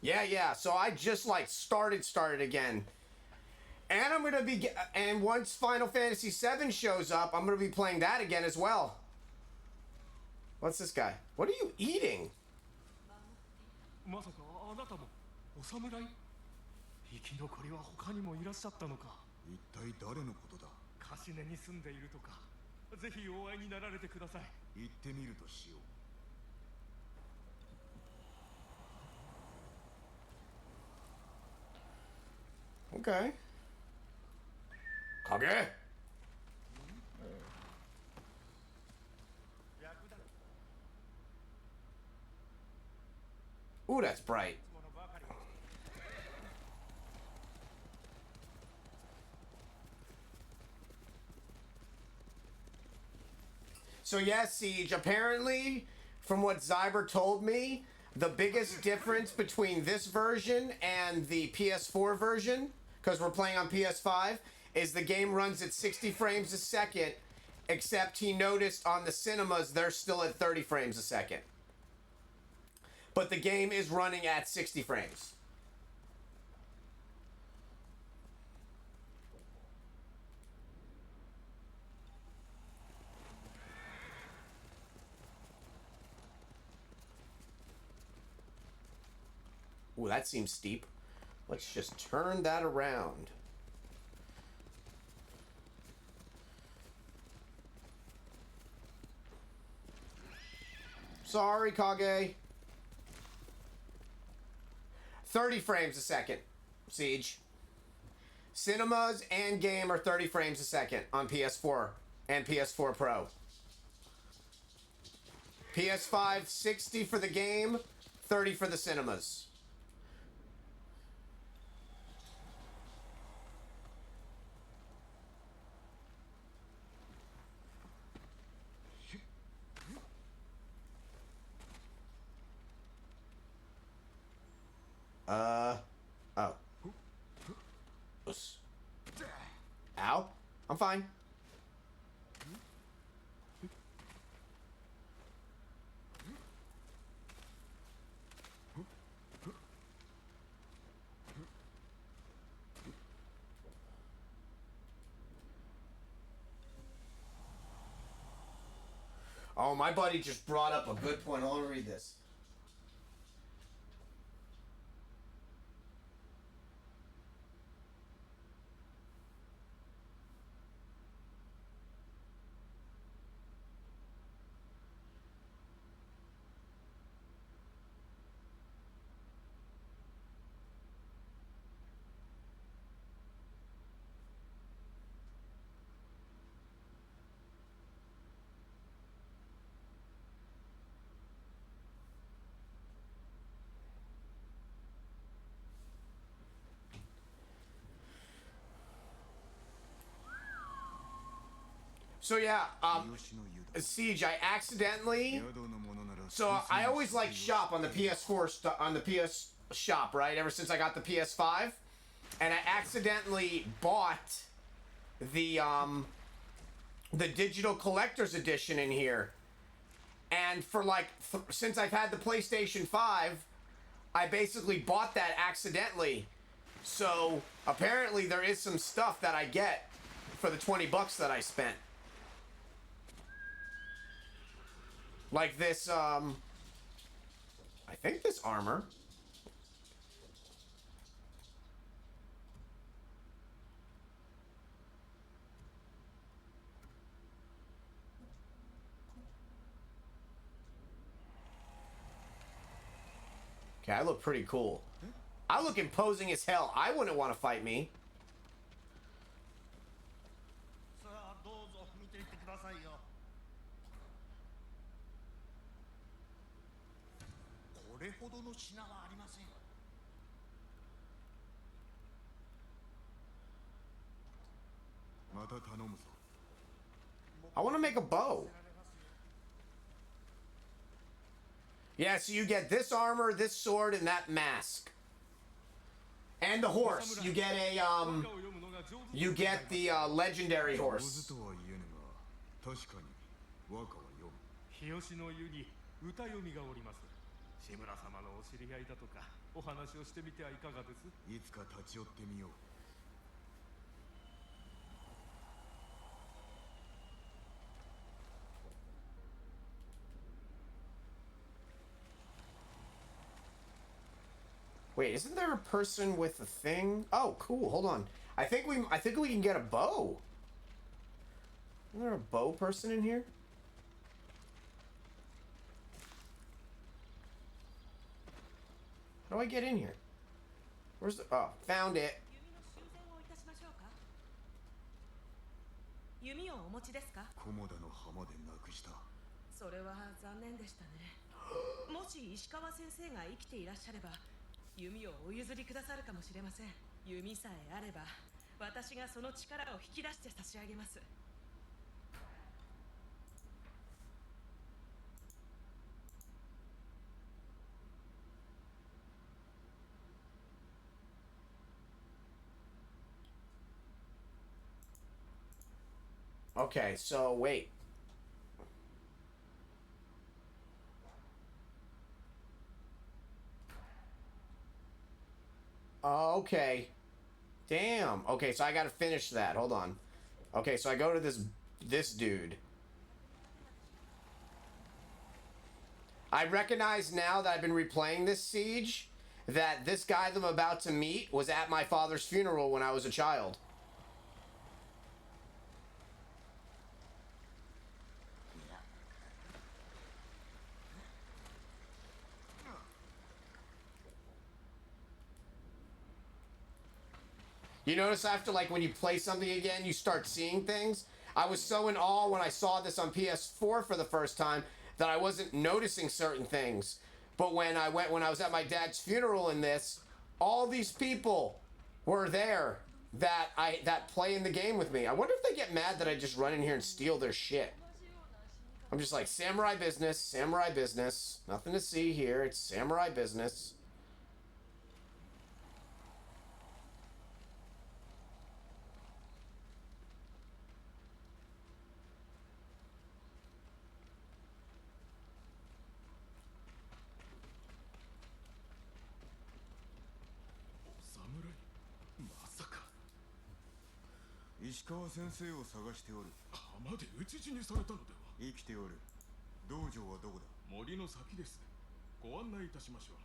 Yeah. So I just like started again. And I'm going to be, and once Final Fantasy VII shows up, I'm going to be playing that again as well. What's this guy? What are you eating? まさかあなたもお侍？生き残りは他にもいらっしゃったのか。一体誰のことだ。カシネに住んでいるとか。ぜひお会いになられてください。行ってみるとしよう。 Okay. Kage. Ooh, that's bright. So yes, Siege, apparently, from what Zyber told me, the biggest difference between this version and the PS4 version, because we're playing on PS5, is the game runs at 60 frames a second, except he noticed on the cinemas they're still at 30 frames a second. But the game is running at 60 frames. Ooh, that seems steep. Let's just turn that around. Sorry, Kage. 30 frames a second, Siege. Cinemas and game are 30 frames a second on PS4 and PS4 Pro. PS5, 60 for the game, 30 for the cinemas. Oh. Ow. I'm fine. Oh, my buddy just brought up a good point. I'll read this. So yeah, Siege, I accidentally. So I always like shop on the PS4 on the PS shop, right? Ever since I got the PS5, and I accidentally bought the digital collector's edition in here, and for like since I've had the PlayStation 5, I basically bought that accidentally. So apparently there is some stuff that I get for the 20 bucks that I spent. Like this, I think this armor. Okay, I look pretty cool. I look imposing as hell. I wouldn't want to fight me. I want to make a bow. Yeah, so you get this armor, this sword, and that mask. And the horse. You get a, you get the, legendary horse. 日吉の湯に歌読みがおります。志村様のお知り合いだとかお話をしてみてはいかがです？いつか立ち寄ってみよう。Wait, isn't there a person with a thing? Oh, cool. Hold on. I think we can get a bow. Isn't there a bow person in here? How do I get in here? Where's the... Oh, found it. 弓をお持ちですか？菰田の浜でなくした。それは残念でしたね。もし石川先生が生きていらっしゃれば、弓をお譲りくださるかもしれません。弓さえあれば、私がその力を引き出して差し上げます。Okay, so wait. Okay. Damn. Okay, so I gotta finish that. Hold on. Okay, so I go to this dude. I recognize now that I've been replaying this siege that this guy that I'm about to meet was at my father's funeral when I was a child. You notice after, like, when you play something again, you start seeing things? I was so in awe when I saw this on PS4 for the first time that I wasn't noticing certain things. But when I was at my dad's funeral in this, all these people were there that play in the game with me. I wonder if they get mad that I just run in here and steal their shit. I'm just like, samurai business, samurai business. Nothing to see here. It's samurai business.侍まさか石川先生を探しておる。浜で討ち死にされたのでは。生きておる。道場はどこだ？森の先です。ご案内いたしましょう。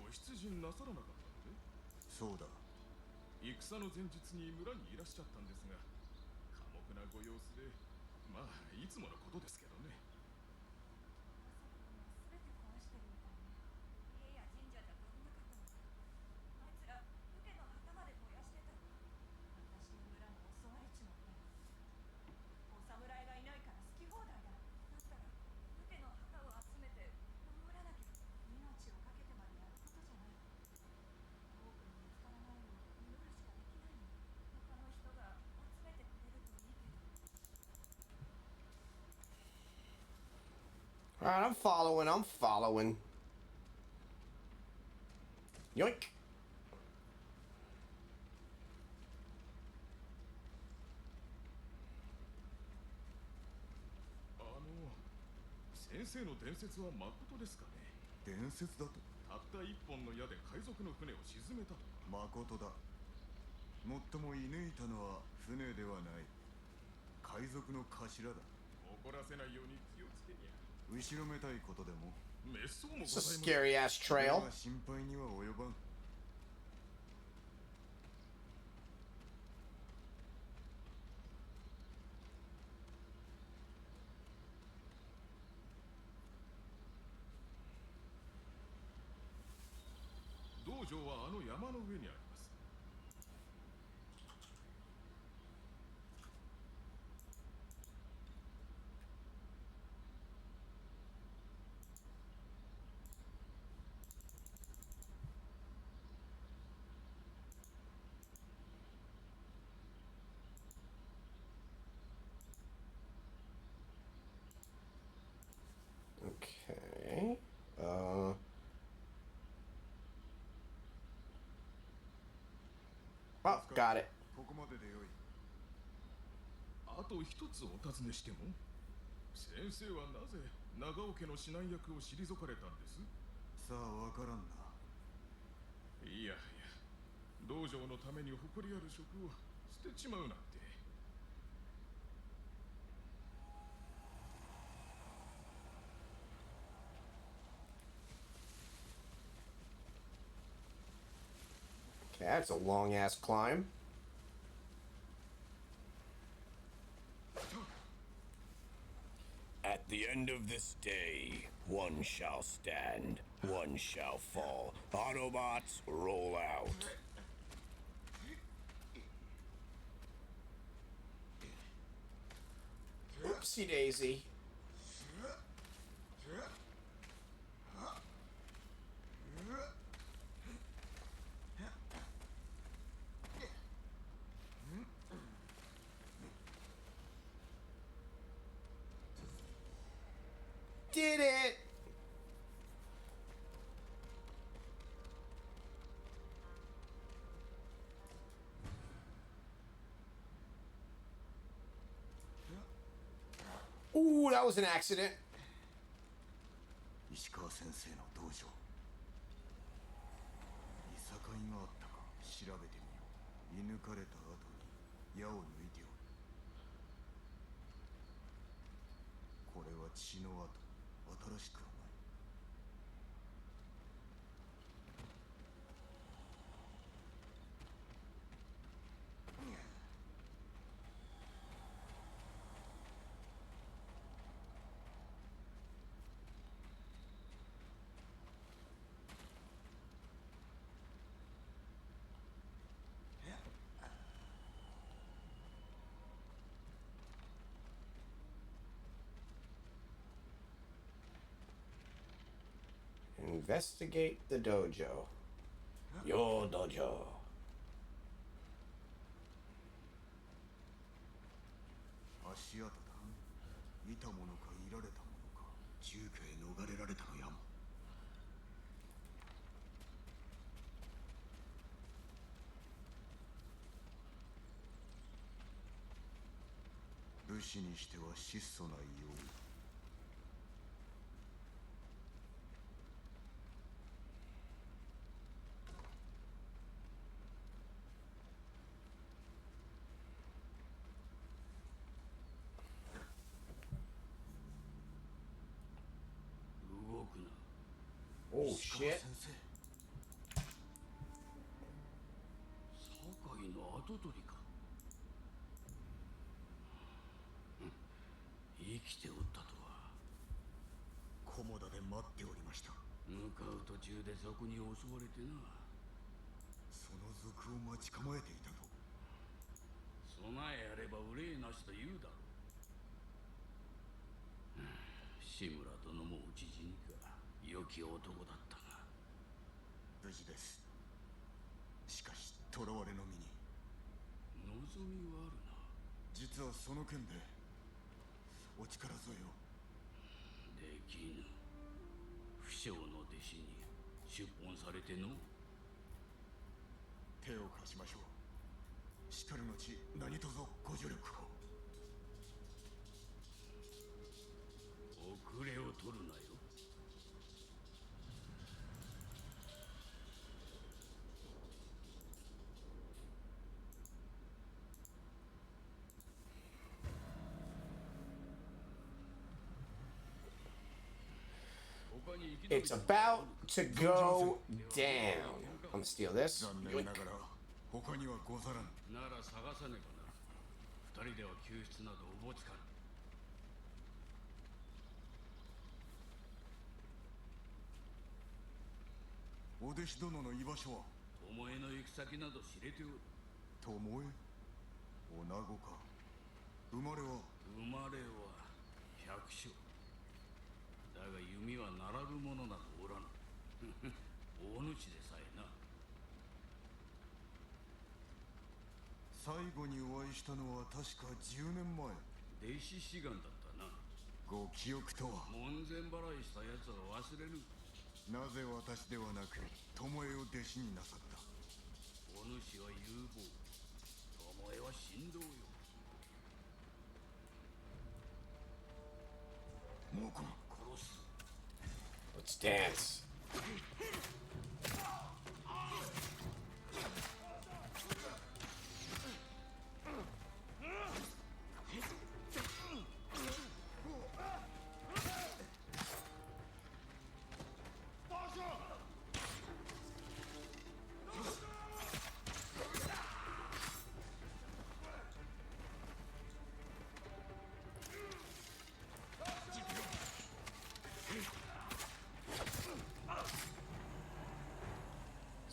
ご出陣なさらなかったので？そうだ。戦の前日に村にいらっしゃったんですが、寡黙なご様子で、まあいつものことですけどね。全て壊してるみたいね。家や神社じゃ足りなかったのか。あいつら武家の旗まで燃やしてた。私の村も襲われちまったよ。お侍がいないから好き放題だ。だったら武家の旗を集めて守らなきゃ。命をかけてまでやることじゃない。多くに見つからないように祈るしかできないの。他の人が集めてくれるといいけど。Alright, I'm following. Yoink. 先生の伝説はまことですかね？伝説だと？たった一本の矢で海賊の船を沈めたとか。まことだ。もっとも射抜いたのは船ではない。海賊の頭だ。怒らせないように気をつけにゃ。後ろめたいことでも。滅相もご It's a ざいます。 scary ass それ trail. は心配には及ばん。道場はあの山の上にあります。Okay. Oh, got it. ここまででよい。あと一つお尋ねしても、先生はなぜ長尾家の指南役を退かれたんです？さあ、わからんな。いやいや、道場のために誇りある職を捨てちまうなんて。Okay, that's a long ass climb. At the end of this day, one shall stand, one shall fall. Autobots, roll out. Oopsie daisy. Did it! Ooh, that was an accident. 石川先生の道場。いさかいがあったか調べてみよう。射抜かれた後に矢を抜いておる。これは血の跡。新しくはない。Investigate the dojo. Your dojo. 足跡だ。いたものかいられたものか。中華へ逃れられたのやも。武士にしては質素なよう。動くな。 Oh shit. 酒井の跡取りか。生きておったとは。菰田で待っておりました。向かう途中で賊に襲われてな。その賊を待ち構えていたと。備えあれば憂いなしと言うだろう。志村殿も討ち死にか。良き男だったが。無事です。しかし囚われの身に。望みはあるな。実はその件でお力添えを。できぬ。不肖の弟子に出奔されての。手を貸しましょう。しかるのち何卒ご助力を。遅れを取るなよ。It's about to go down. I'm gonna steal this. 残念ながら他にはござらん。なら探さねばな。二人では救出などおぼつかぬ。お弟子殿の居場所は。巴の行く先など知れておる。巴？女子か。生まれは百姓。だが弓は並ぶものなどおらぬ。大主でさえな。最後にお会いしたのは確か10年前。弟子志願だったな。ご記憶とは。門前払いした奴は忘れぬ。なぜ私ではなく巴を弟子になさった。お主は有望。巴は神道よ。もうこの殺す。Let's dance.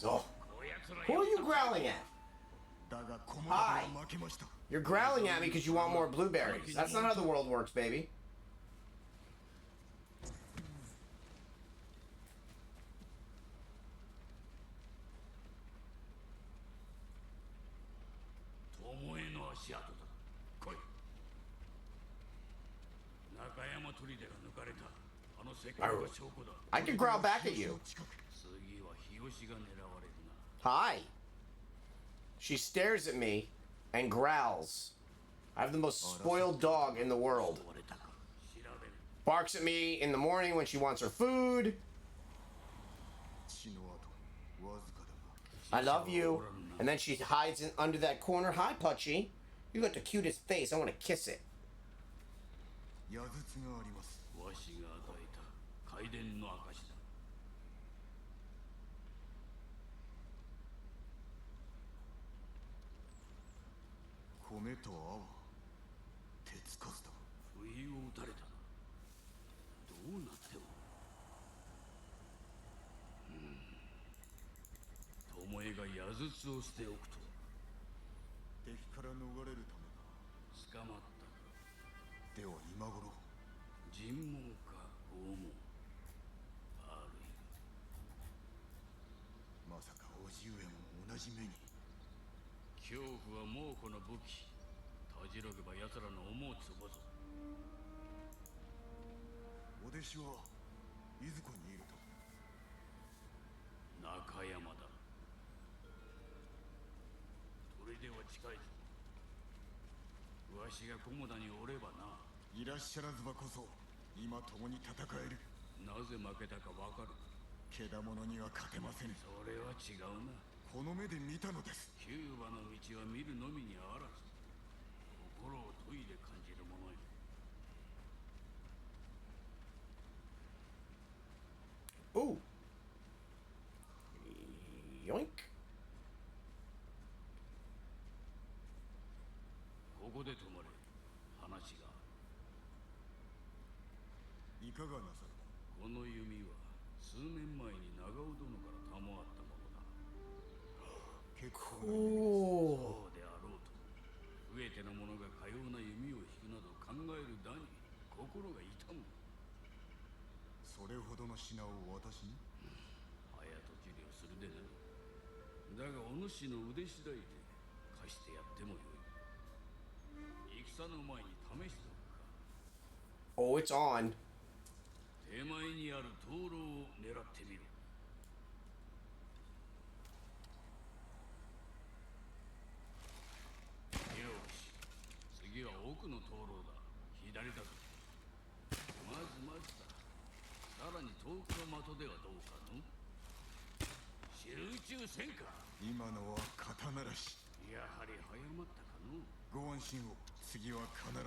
So, who are you growling at? Hi. You're growling at me because you want more blueberries. That's not how the world works, baby. I can growl back at you. Hi. She stares at me and growls. I have the most spoiled dog in the world. Barks at me in the morning when she wants her food. I love you. And then she hides in under that corner. Hi, Putchy. You got the cutest face. I want to kiss it. わしが与えた開伝の証だ。米と泡、手つかずだ。不意を打たれたな。どうなっておる。巴が矢筒を捨ておくと。敵から逃れるためか。捕まったか。では今頃。尋問か拷問。あるいは恐怖は猛虎の武器。たじろげば奴らの思うつぼぞ。お弟子はいずこにいると？中山だ。砦は近いぞ。わしが菰田におればな。いらっしゃらずばこそ今共に戦える。なぜ負けたかわかる。けだものには勝てません。それは違うな。この目で見たのです。キューバの道は見るのみにあらず、心を研いで感じるものよ。Ooh. Yoink. ここで止まれ。話が。いかがなさる？この弓は数年前に長尾殿から賜ったものだ。結構そうであろうと。増えての者がかような弓を引くなど考えるだに心が痛む。それほどの品を私に？早とちりをするでな。だがお主の腕次第で貸してやってもよい。戦の前に試しておくか。 Oh, it's on. 手前にある灯籠を狙ってみろ。よし、次は奥の灯籠だ。左だぞ。まずだ。さらに遠くの的ではどうかの？集中せんか。今のは刀らし。やはり早まったかの？ご安心を。次は必ず。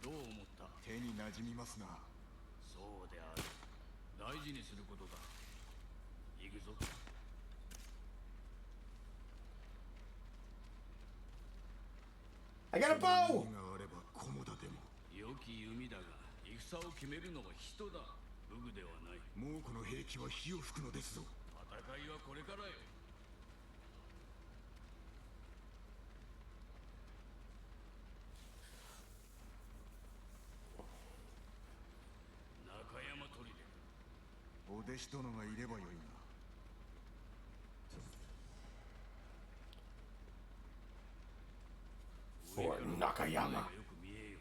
どう思った？手に馴染みますな。そうである。大事にすることだ。行くぞ。I got a bow! があれば菰田でも。良き弓だが、戦を決めるのは人だ。武具ではない。猛虎の兵器は火を吹くのですぞ。戦いはこれからよ。中山砦。お弟子殿がいればよいが。For Nakayama. よく見えよ。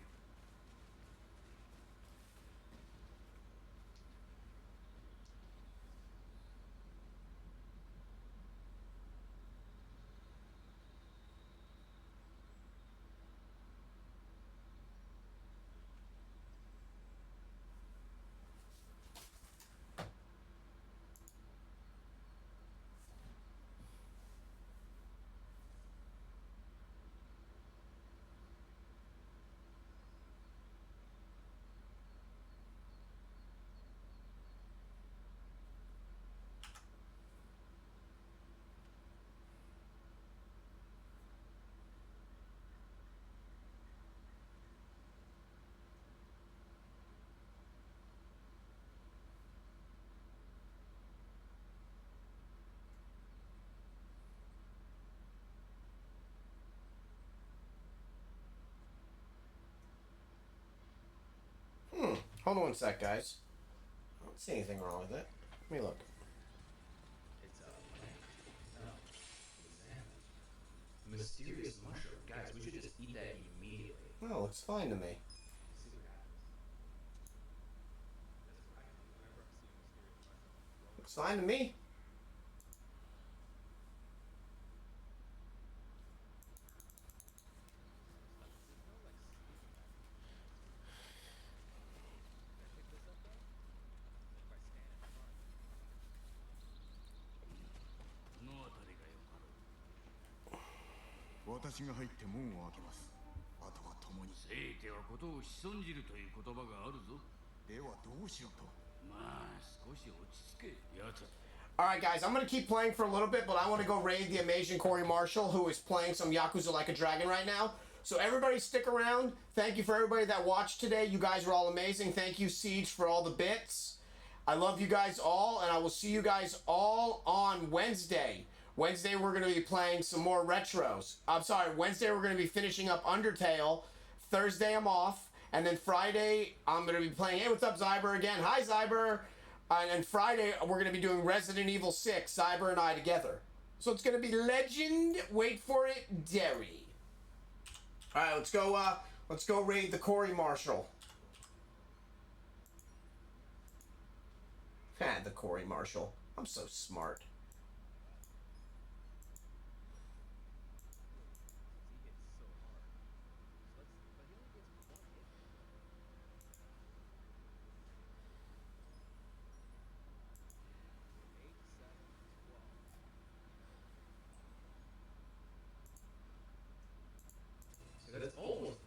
Hold on one sec, guys. I don't see anything wrong with it. Let me look. Mysterious mushroom. Guys, we should just eat that immediately. No, looks fine to me. Looks fine to me. No あたりがよかろう。私が入って門を開けます。あとは共に。せいてはことを潜んじるという言葉があるぞ。ではどうしろと。まあ少し落ち着け。やつ。Alright, guys, I'm going to keep playing for a little bit, but I want to go raid the amazing Corey Marshall, who is playing some Yakuza Like a Dragon right now. So everybody stick around. Thank you for everybody that watched today. You guys are all amazing. Thank you, Siege, for all the bits. I love you guys all, and I will see you guys all on Wednesday. Wednesday, we're going to be playing some more retros. I'm sorry, Wednesday, we're going to be finishing up Undertale. Thursday, I'm off. And then Friday, I'm going to be playing... Hey, what's up, Zyber, again? Hi, Zyber. And Friday, we're going to be doing Resident Evil 6, Cyber and I together. So it's going to be Legend, wait for it, Derry. All right, let's go raid the Cory Marshall. The Cory Marshall. I'm so smart.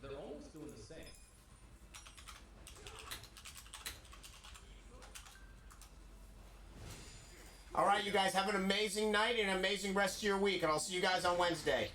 They're almost doing the same. All right, you guys have an amazing night and an amazing rest of your week, and I'll see you guys on Wednesday.